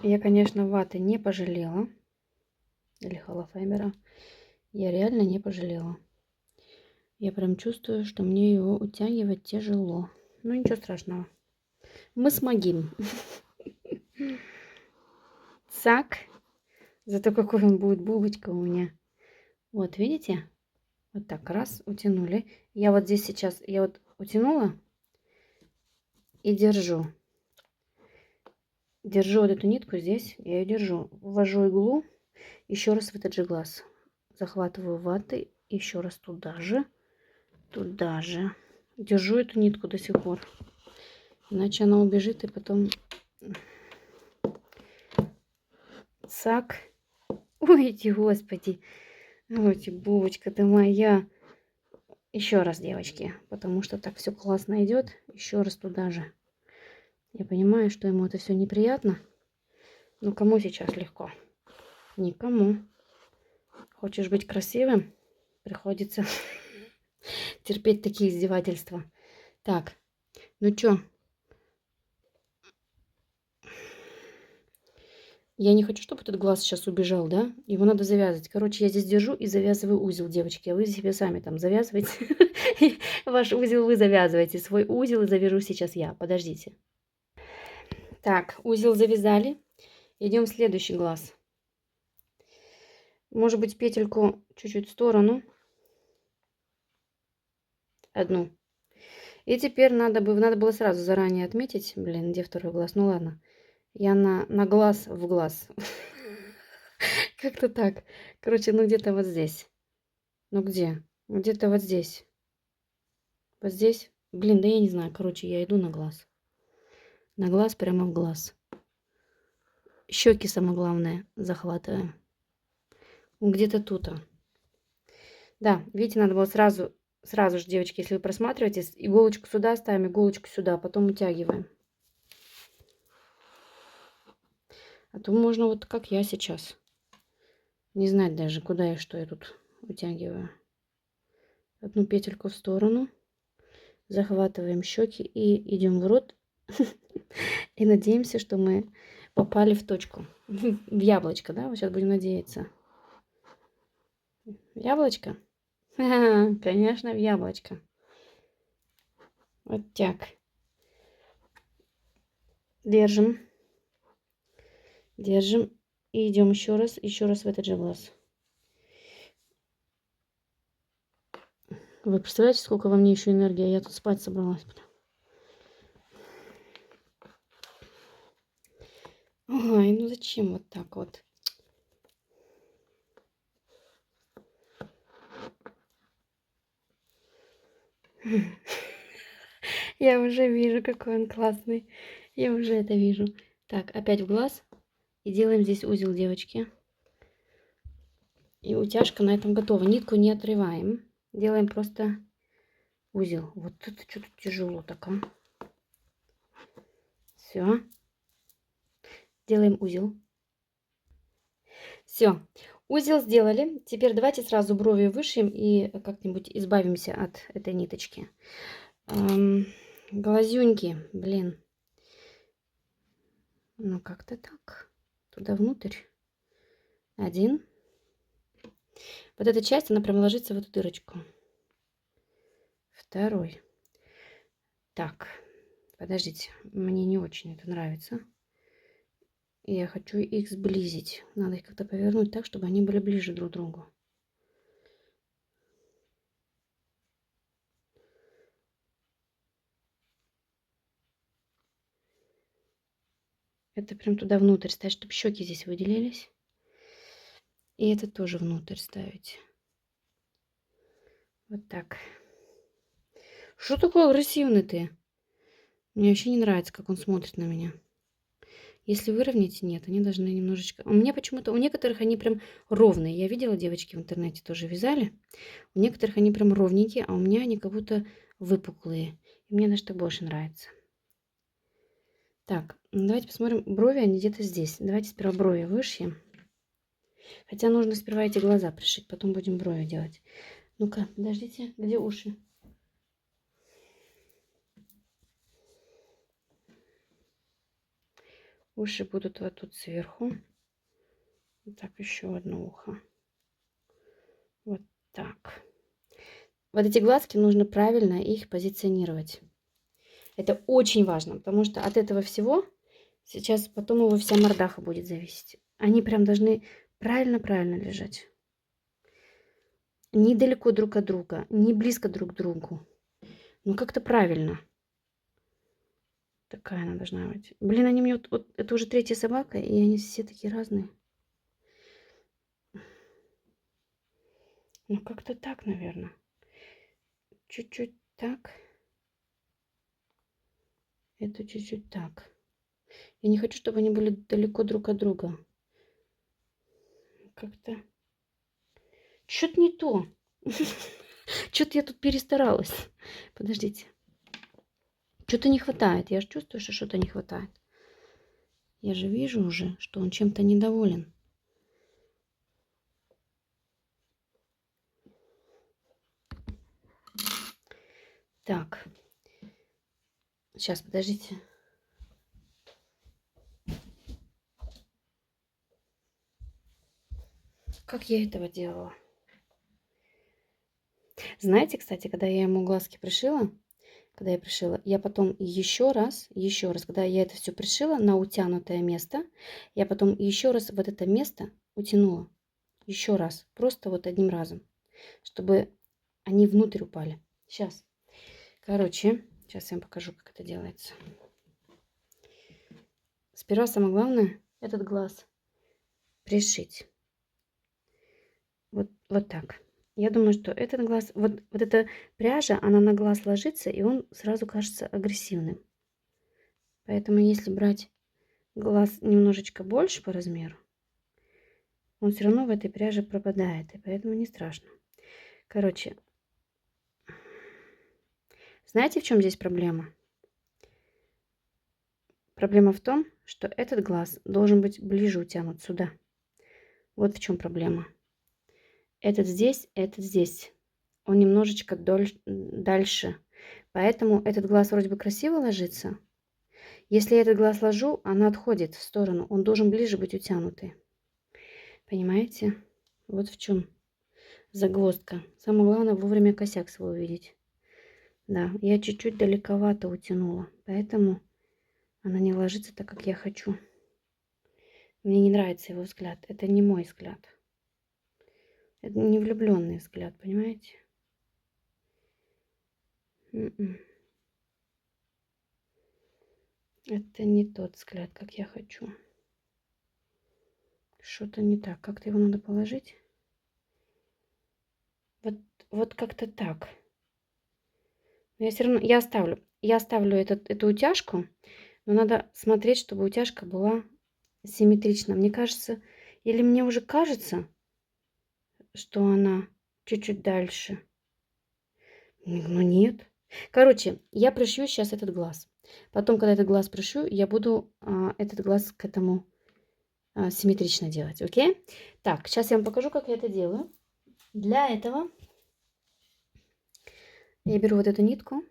Я, конечно, ваты не пожалела. Или холофайбера. Я реально не пожалела. Я прям чувствую, что мне его утягивать тяжело. Ну, ничего страшного. Мы смогим. Цак. Зато какой он будет бубочка у меня. Вот, видите? Вот так, раз, утянули. Я вот здесь сейчас, я вот утянула и держу. Держу вот эту нитку здесь, я ее держу. Ввожу иглу, еще раз в этот же глаз. Захватываю ватой, еще раз туда же. Туда же. Держу эту нитку до сих пор. Иначе она убежит и потом... Цак. Ой, господи. Ой, бубочка ты моя. Еще раз, девочки. Потому что так все классно идет. Еще раз туда же. Я понимаю, что ему это все неприятно. Но кому сейчас легко? Никому. Хочешь быть красивым? Приходится терпеть такие издевательства. Так, ну чё? Я не хочу, чтобы этот глаз сейчас убежал, да? Его надо завязывать. Короче, я здесь держу и завязываю узел, девочки. А вы себе сами там завязывайте. Ваш узел вы завязываете. Свой узел завяжу сейчас я. Подождите. Так, узел завязали. Идем в следующий глаз. Может быть, петельку чуть-чуть в сторону. Одну. И теперь надо было сразу заранее отметить. Блин, где второй глаз? Ну ладно. Я на глаз в глаз. Как-то так. Короче, ну где-то вот здесь. Ну где? Где-то вот здесь. Вот здесь. Блин, да я не знаю. Короче, я иду на глаз. На глаз, прямо в глаз. Щеки, самое главное, захватываем. Где-то тут. Да, видите, надо было сразу же, девочки, если вы просматриваете, иголочку сюда ставим, иголочку сюда, потом утягиваем. А то можно вот как я сейчас. Не знать даже, куда и что я тут утягиваю. Одну петельку в сторону. Захватываем щеки и идем в рот. И надеемся, что мы попали в точку. В яблочко, да? Вот сейчас будем надеяться. Яблочко? Конечно, в яблочко. Вот так. Держим. Держим. И идем еще раз в этот же глаз. Вы представляете, сколько во мне еще энергии? Я тут спать собралась. Ой, ну зачем вот так вот? Я уже вижу, какой он классный. Я уже это вижу. Так, опять в глаз. И делаем здесь узел, девочки. И утяжка на этом готова. Нитку не отрываем. Делаем просто узел. Вот это что-то тяжело так, а. Все. Делаем узел. Все. Узел сделали. Теперь давайте сразу брови вышьем и как-нибудь избавимся от этой ниточки. Глазюньки, блин. Ну, как-то так. Туда внутрь. Один. Вот эта часть, она прям ложится в эту дырочку. Второй. Так, подождите. Мне не очень это нравится. Я хочу их сблизить. Надо их как-то повернуть так, чтобы они были ближе друг к другу. Это прям туда внутрь ставить, чтобы щеки здесь выделились. И это тоже внутрь ставить. Вот так. Что такое агрессивный ты? Мне вообще не нравится, как он смотрит на меня. Если выровнять, нет, они должны немножечко... У меня почему-то, у некоторых они прям ровные. Я видела, девочки в интернете тоже вязали. У некоторых они прям ровненькие, а у меня они как будто выпуклые. И мне даже так больше нравится. Так, давайте посмотрим. Брови, они где-то здесь. Давайте сперва брови вышьем. Хотя нужно сперва эти глаза пришить, потом будем брови делать. Ну-ка, подождите, где уши? Уши будут вот тут сверху. Вот так, еще одно ухо. Вот так. вот эти глазки нужно правильно их позиционировать. Это очень важно, потому что от этого всего сейчас потом его вся мордаха будет зависеть. Они прям должны правильно-правильно лежать. Не далеко друг от друга, не близко друг к другу. Ну, как-то правильно. Такая она должна быть. Блин, они мне вот это уже третья собака, и они все такие разные. Ну, как-то так, наверное. Чуть-чуть так. Это чуть-чуть так. Я не хочу, чтобы они были далеко друг от друга. Как-то... Что-то не то. Что-то я тут перестаралась. Подождите. Что-то не хватает. Я же чувствую, что что-то не хватает. Я же вижу уже, что он чем-то недоволен. Так. Сейчас, подождите. Как я этого делала? Знаете, кстати, когда я ему глазки пришила, я потом еще раз, когда я это все пришила на утянутое место, я потом еще раз вот это место утянула. Еще раз. Просто вот одним разом. Чтобы они внутрь упали. Сейчас. Короче, сейчас я вам покажу, как это делается. Сперва самое главное, этот глаз пришить. Вот так. Я думаю, что этот глаз, вот эта пряжа, она на глаз ложится, и он сразу кажется агрессивным. Поэтому если брать глаз немножечко больше по размеру, он все равно в этой пряже пропадает, и поэтому не страшно. Короче, знаете, в чем здесь проблема? Проблема в том, что этот глаз должен быть ближе утянут сюда. Вот в чем проблема. Этот здесь. Он немножечко дальше. Поэтому этот глаз вроде бы красиво ложится. Если я этот глаз ложу, она отходит в сторону. Он должен ближе быть утянутый. Понимаете? Вот в чем загвоздка. Самое главное вовремя косяк свой увидеть. Да, я чуть-чуть далековато утянула. Поэтому она не ложится так, как я хочу. Мне не нравится его взгляд. Это не мой взгляд. Это не влюбленный взгляд, понимаете? Это не тот взгляд, как я хочу. Что-то не так. Как-то его надо положить. Вот как-то так. Но я все равно, я оставлю эту утяжку, но надо смотреть, чтобы утяжка была симметрична. Мне кажется, или мне уже кажется, что она чуть-чуть дальше. Но нет. Короче, я пришью сейчас этот глаз. Потом, когда этот глаз пришью, я буду этот глаз к этому симметрично делать. Окей? Так, сейчас я вам покажу, как я это делаю. Для этого я беру вот эту нитку.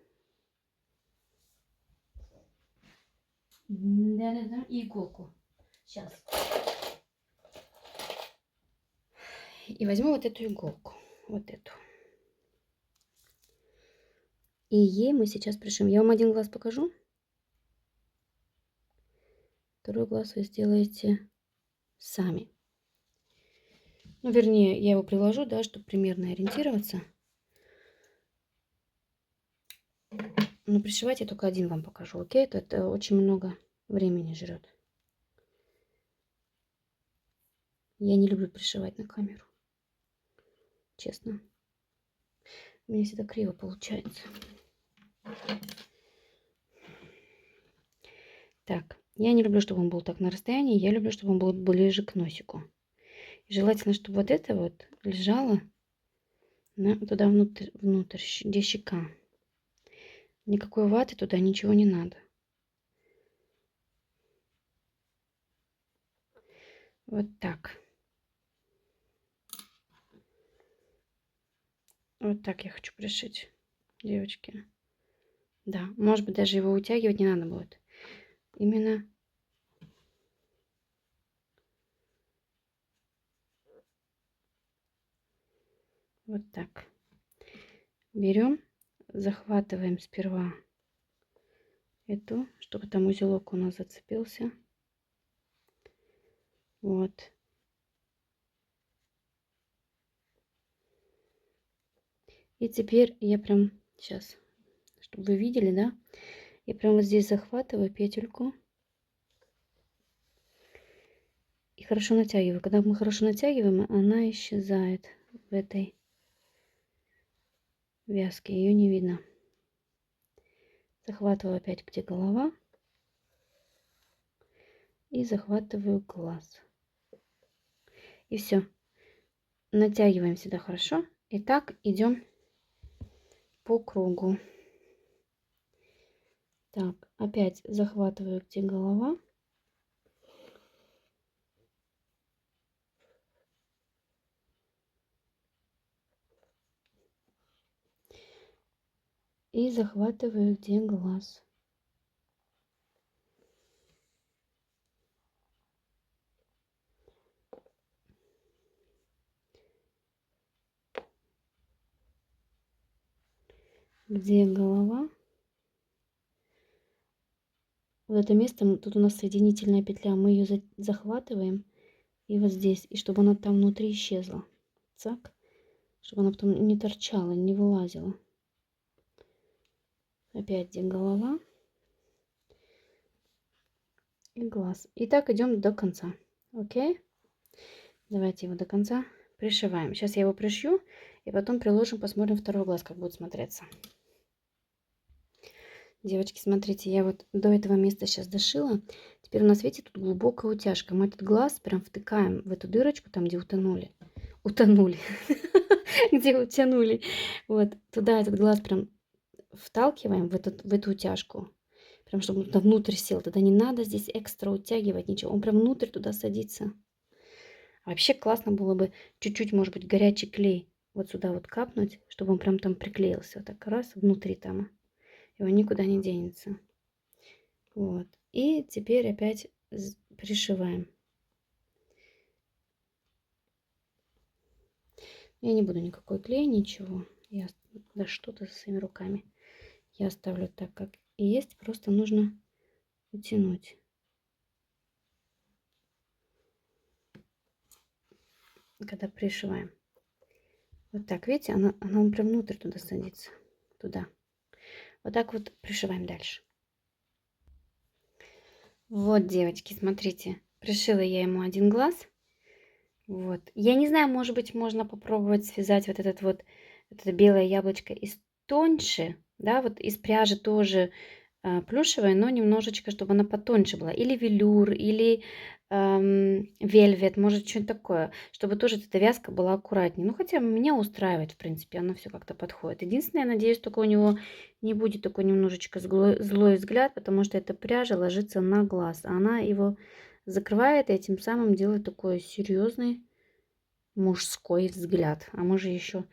И иголку. Сейчас. И возьму вот эту иголку. Вот эту. И ей мы сейчас пришьем. Я вам один глаз покажу. Второй глаз вы сделаете сами. Ну, вернее, я его приложу, да, чтобы примерно ориентироваться. Но пришивать я только один вам покажу, окей? Это очень много времени жрет. Я не люблю пришивать на камеру. Честно. У меня всегда криво получается. Так, я не люблю, чтобы он был так на расстоянии. Я люблю, чтобы он был ближе к носику. И желательно, чтобы вот это вот лежало туда внутрь, где щека. Никакой ваты туда, ничего не надо. Вот так. Вот так я хочу пришить, девочки. Да, может быть, даже его утягивать не надо будет. Именно вот так. Берем, захватываем сперва эту, чтобы там узелок у нас зацепился. Вот. И теперь я прям сейчас, чтобы вы видели, да, я прям вот здесь захватываю петельку и хорошо натягиваю. Когда мы хорошо натягиваем, она исчезает в этой вязке, ее не видно. Захватываю опять, где голова, и захватываю глаз. И все. Натягиваем сюда хорошо. И так идем по кругу. Так, опять захватываю, где голова. И захватываю, где глаз. Где голова. Вот это место, тут у нас соединительная петля, мы ее захватываем и вот здесь, и чтобы она там внутри исчезла. Так, чтобы она потом не торчала, не вылазила. Опять где голова и глаз. И так идем до конца. Окей? Давайте его до конца пришиваем. Сейчас я его пришью и потом приложим, посмотрим второй глаз, как будет смотреться. Девочки, смотрите, я вот до этого места сейчас дошила. Теперь у нас, видите, тут глубокая утяжка. Мы этот глаз прям втыкаем в эту дырочку, там, где утонули. Утонули. Где утянули. Вот, туда этот глаз прям вталкиваем в эту утяжку. Прям, чтобы он туда внутрь сел. Тогда не надо здесь экстра утягивать ничего. Он прям внутрь туда садится. Вообще классно было бы чуть-чуть, может быть, горячий клей вот сюда вот капнуть, чтобы он прям там приклеился. Вот так раз, внутри там. И он никуда не денется. Вот. И теперь опять пришиваем. Я не буду никакой клей, ничего. Я да что-то со своими руками. Я оставлю так, как и есть. Просто нужно утянуть. Когда пришиваем. Вот так, видите, она прям внутрь туда садится. Туда. Вот так вот пришиваем дальше. Вот, девочки, смотрите. Пришила я ему один глаз. Вот. Я не знаю, может быть, можно попробовать связать вот это белое яблочко из тоньше, да, вот из пряжи тоже плюшевая, но немножечко, чтобы она потоньше была. Или велюр, или вельвет, может, что-нибудь такое, чтобы тоже эта вязка была аккуратнее. Ну, хотя меня устраивает, в принципе, оно все как-то подходит. Единственное, я надеюсь, только у него не будет такой немножечко злой взгляд, потому что эта пряжа ложится на глаз, а она его закрывает и этим самым делает такой серьезный мужской взгляд. А мы же еще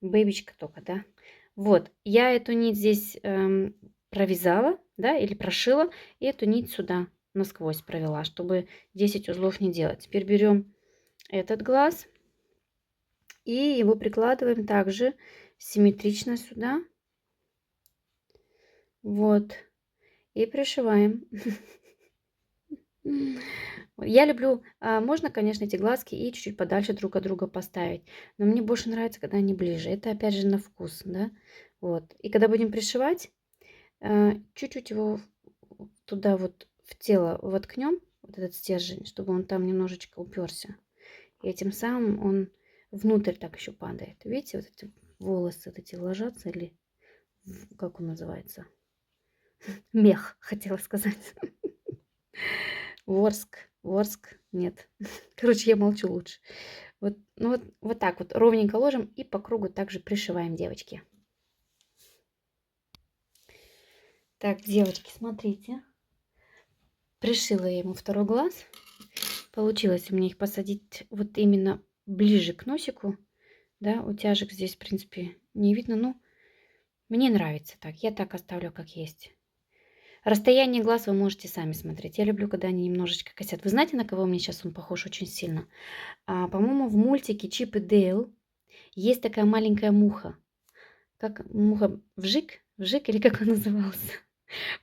бэбичка только, да? Вот, я эту нить здесь провязала, да, или прошила, и эту нить сюда насквозь провела, чтобы 10 узлов не делать. Теперь берем этот глаз и его прикладываем также симметрично сюда. Вот, и пришиваем. Я люблю, можно, конечно, эти глазки и чуть-чуть подальше друг от друга поставить, но мне больше нравится, когда они ближе. Это опять же на вкус, да. Вот. И когда будем пришивать, чуть-чуть его туда вот в тело воткнем, вот этот стержень, чтобы он там немножечко уперся. И этим самым он внутрь так еще падает. Видите, вот эти волосы вот эти ложатся, или как он называется? Мех, хотела сказать. Ворск, нет. Короче, я молчу лучше. Вот, ну вот так вот ровненько ложим и по кругу также пришиваем, девочки. Так, девочки, смотрите. Пришила я ему второй глаз. Получилось у меня их посадить вот именно ближе к носику. Да, утяжек здесь, в принципе, не видно. Но мне нравится так. Я так оставлю, как есть. Расстояние глаз вы можете сами смотреть. Я люблю, когда они немножечко косят. Вы знаете, на кого мне сейчас он похож очень сильно? По-моему, в мультике Чип и Дейл есть такая маленькая муха, как муха вжик, вжик или как он назывался?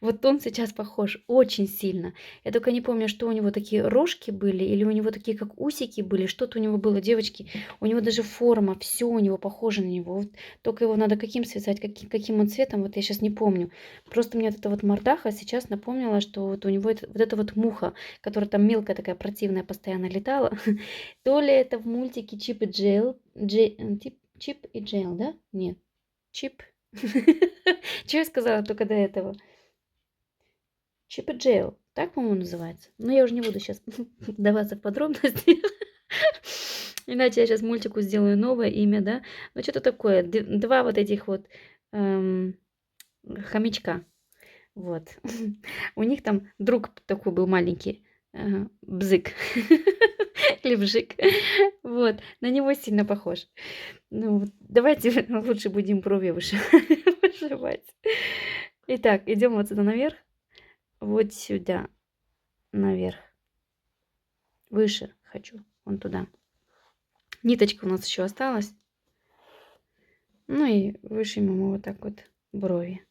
Вот он сейчас похож очень сильно. Я только не помню, что у него такие рожки были, или у него такие как усики были, что-то у него было, девочки. У него даже форма, все у него похоже на него. Вот только его надо каким связать, каким он цветом, вот я сейчас не помню. Просто мне вот эта вот мордаха сейчас напомнила, что вот у него вот эта вот муха, которая там мелкая такая противная постоянно летала. То ли это в мультике Чип и Джейл, Чип и Джейл, да? Нет, Чип. Что я сказала только до этого? Чип и Джейл. Так, по-моему, называется. Но я уже не буду сейчас вдаваться в подробности. Иначе я сейчас мультику сделаю новое имя, да. Ну, что-то такое. Два вот этих вот хомячка. Вот. У них там друг такой был маленький. Бзык. Или Бжик. Вот. На него сильно похож. Ну, давайте лучше будем брови вышивать. Итак, идем вот сюда наверх. Вот сюда, наверх. Выше хочу, вон туда. Ниточка у нас еще осталась. Ну и вышьем ему вот так вот брови.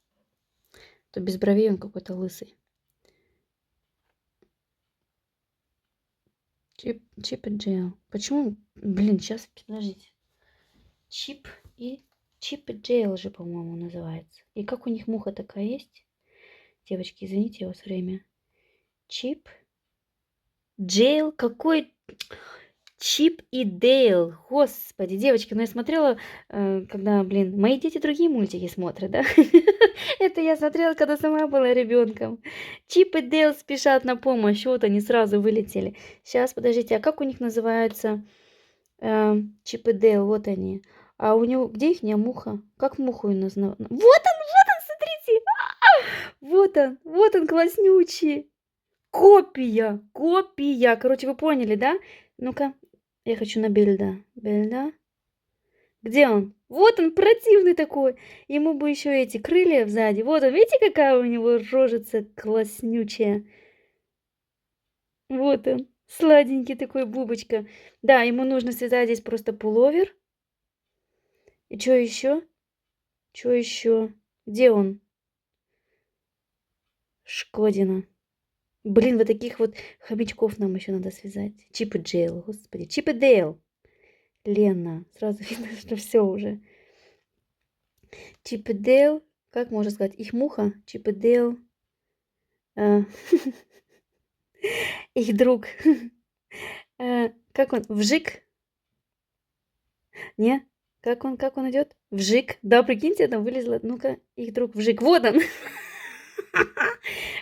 То без бровей он какой-то лысый. Чип и Джейл. Почему? Блин, сейчас, подождите. Чип и Джейл же, по-моему, называется. И как у них муха такая есть? Девочки, извините, я вас время. Чип. Джейл. Какой... Чип и Дейл. Господи, девочки, ну я смотрела, когда, блин, мои дети другие мультики смотрят, да? Это я смотрела, когда сама была ребенком. Чип и Дейл спешат на помощь. Вот они сразу вылетели. Сейчас, подождите, а как у них называется Чип и Дейл? Вот они. А у него, где их муха? Как муху он называют? Вот он, смотрите. Вот он, класснючий. Копия. Короче, вы поняли, да? Ну-ка, я хочу на Бельда. Бельда? Где он? Вот он, противный такой. Ему бы еще эти крылья сзади. Вот он, видите, какая у него рожица класснючая. Вот он, сладенький такой бубочка. Да, ему нужно связать здесь просто пуловер. И что еще? Что еще? Где он? Шкодина. Блин, вот таких вот хомячков нам еще надо связать. Чип и Джейл, господи. Чип и Дейл. Лена. Сразу видно, что все уже. Чип и Дейл. Как можно сказать? Их муха. Чип и Дейл. Их друг. Как он? Вжик? Не? Как он идет? Вжик. Да, прикиньте, там вылезла. Ну-ка, их друг Вжик. Вот он.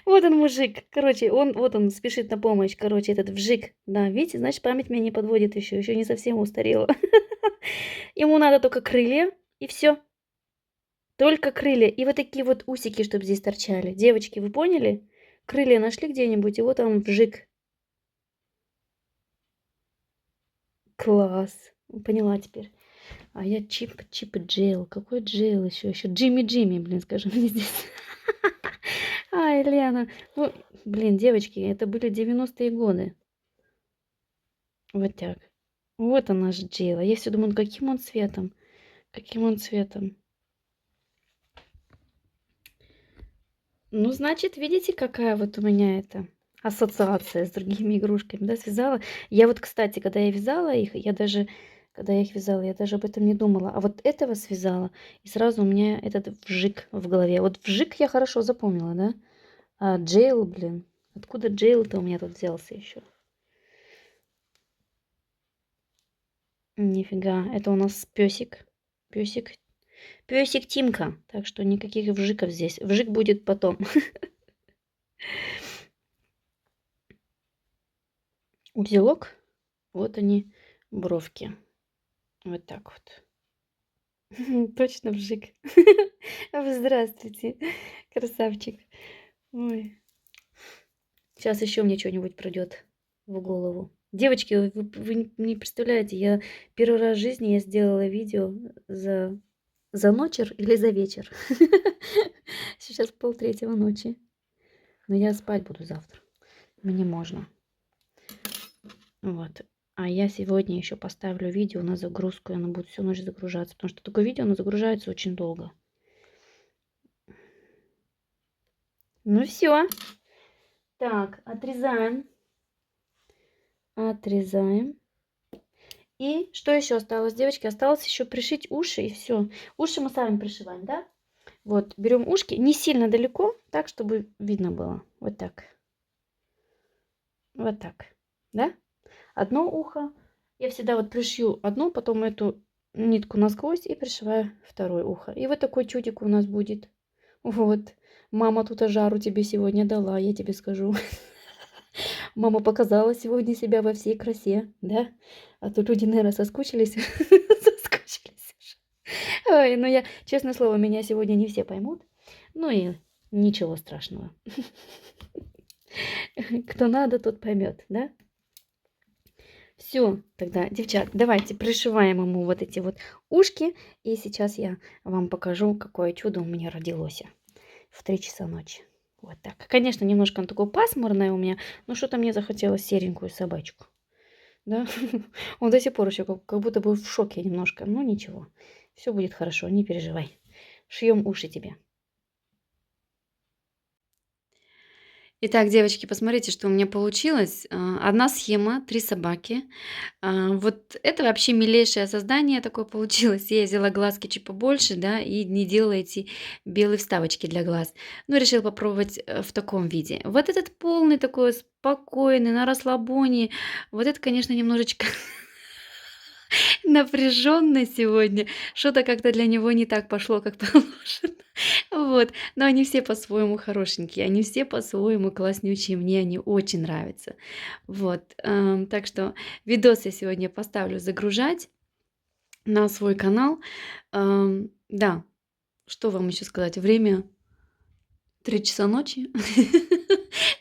Вот он, мужик. Короче, вот он спешит на помощь. Короче, этот Вжик. Да, видите, значит, память меня не подводит еще. Еще не совсем устарела. Ему надо только крылья, и все. Только крылья. И вот такие вот усики, чтобы здесь торчали. Девочки, вы поняли? Крылья нашли где-нибудь, и вот он Вжик. Класс. Поняла теперь. А я Чип и Джейл. Какой Джейл еще? Еще Джимми, блин, скажи мне здесь. Ай, Лена. Ну, блин, девочки, это были 90-е годы. Вот так. Вот он наш Джейл. Я все думаю, каким он цветом? Каким он цветом? Ну, значит, видите, какая вот у меня это ассоциация с другими игрушками, да, связала. Я вот, кстати, когда я вязала их, когда я их вязала, я даже об этом не думала. А вот этого связала, и сразу у меня этот вжик в голове. Вот вжик я хорошо запомнила, да? А Джейл, блин, откуда Джейл-то у меня тут взялся еще? Нифига, это у нас песик. Песик Тимка. Так что никаких вжиков здесь. Вжик будет потом. Узелок. Вот они, бровки. Вот так вот. Точно вжик. Здравствуйте, красавчик. Ой. Сейчас еще мне что-нибудь придет в голову. Девочки, вы не представляете, я первый раз в жизни я сделала видео за ночер или за вечер. Сейчас 2:30 ночи. Но я спать буду завтра. Мне можно. Вот. А я сегодня еще поставлю видео на загрузку, и оно будет всю ночь загружаться, потому что такое видео, оно загружается очень долго. Ну все. Так, отрезаем. Отрезаем. И что еще осталось, девочки? Осталось еще пришить уши, и все. Уши мы сами пришиваем, да? Вот, берем ушки не сильно далеко, так, чтобы видно было. Вот так. Вот так. Да? Одно ухо. Я всегда вот пришью одну, потом эту нитку насквозь и пришиваю второе ухо. И вот такой чудик у нас будет. Вот. Мама тут жару тебе сегодня дала, я тебе скажу. Мама показала сегодня себя во всей красе, да? А то люди, наверное, соскучились. Соскучились уже. Ой, ну я, честное слово, меня сегодня не все поймут. Ну и ничего страшного. Кто надо, тот поймет, да? Все, тогда, девчат, давайте пришиваем ему вот эти вот ушки. И сейчас я вам покажу, какое чудо у меня родилось в 3 часа ночи. Вот так. Конечно, немножко он такой пасмурный у меня, но что-то мне захотелось серенькую собачку. Да? Он до сих пор еще как будто бы в шоке немножко. Но ничего, все будет хорошо, не переживай. Шьем уши тебе. Итак, девочки, посмотрите, что у меня получилось. Одна схема, 3 собаки. Вот это вообще милейшее создание такое получилось. Я взяла глазки чуть побольше, да, и не делала эти белые вставочки для глаз. Ну, решила попробовать в таком виде. Вот этот полный такой спокойный, на расслабоне. Вот это, конечно, немножечко напряженный сегодня. Что-то как-то для него не так пошло, как положено. Вот. Но они все по-своему хорошенькие, они все по-своему класснючие, мне они очень нравятся. Вот. Так что видос я сегодня поставлю загружать на свой канал. Да, что вам еще сказать? Время 3 часа ночи.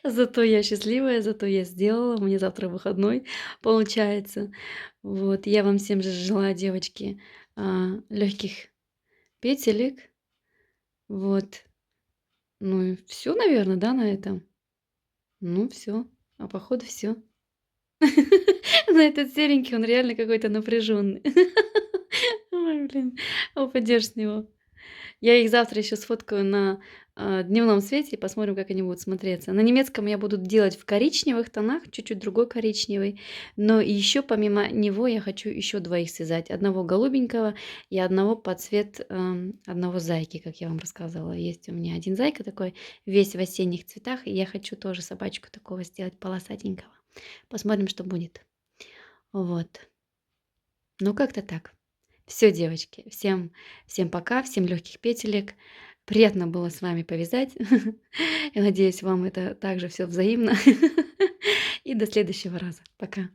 Зато я счастливая, зато я сделала. Мне завтра выходной получается. Вот. Я вам всем же желаю, девочки, легких петелек. Вот. Ну и все, наверное, да, на этом? Ну все, а походу все. Но этот серенький, он реально какой-то напряженный. Ой, блин, упадешь с него. Я их завтра еще сфоткаю на дневном свете и посмотрим, как они будут смотреться. На немецком я буду делать в коричневых тонах, чуть-чуть другой коричневый. Но еще помимо него я хочу еще двоих связать. Одного голубенького и одного под цвет одного зайки, как я вам рассказывала. Есть у меня один зайка такой, весь в осенних цветах. И я хочу тоже собачку такого сделать, полосатенького. Посмотрим, что будет. Вот. Ну, как-то так. Все, девочки, всем пока, всем легких петелек. Приятно было с вами повязать. Я надеюсь, вам это также все взаимно. И до следующего раза. Пока.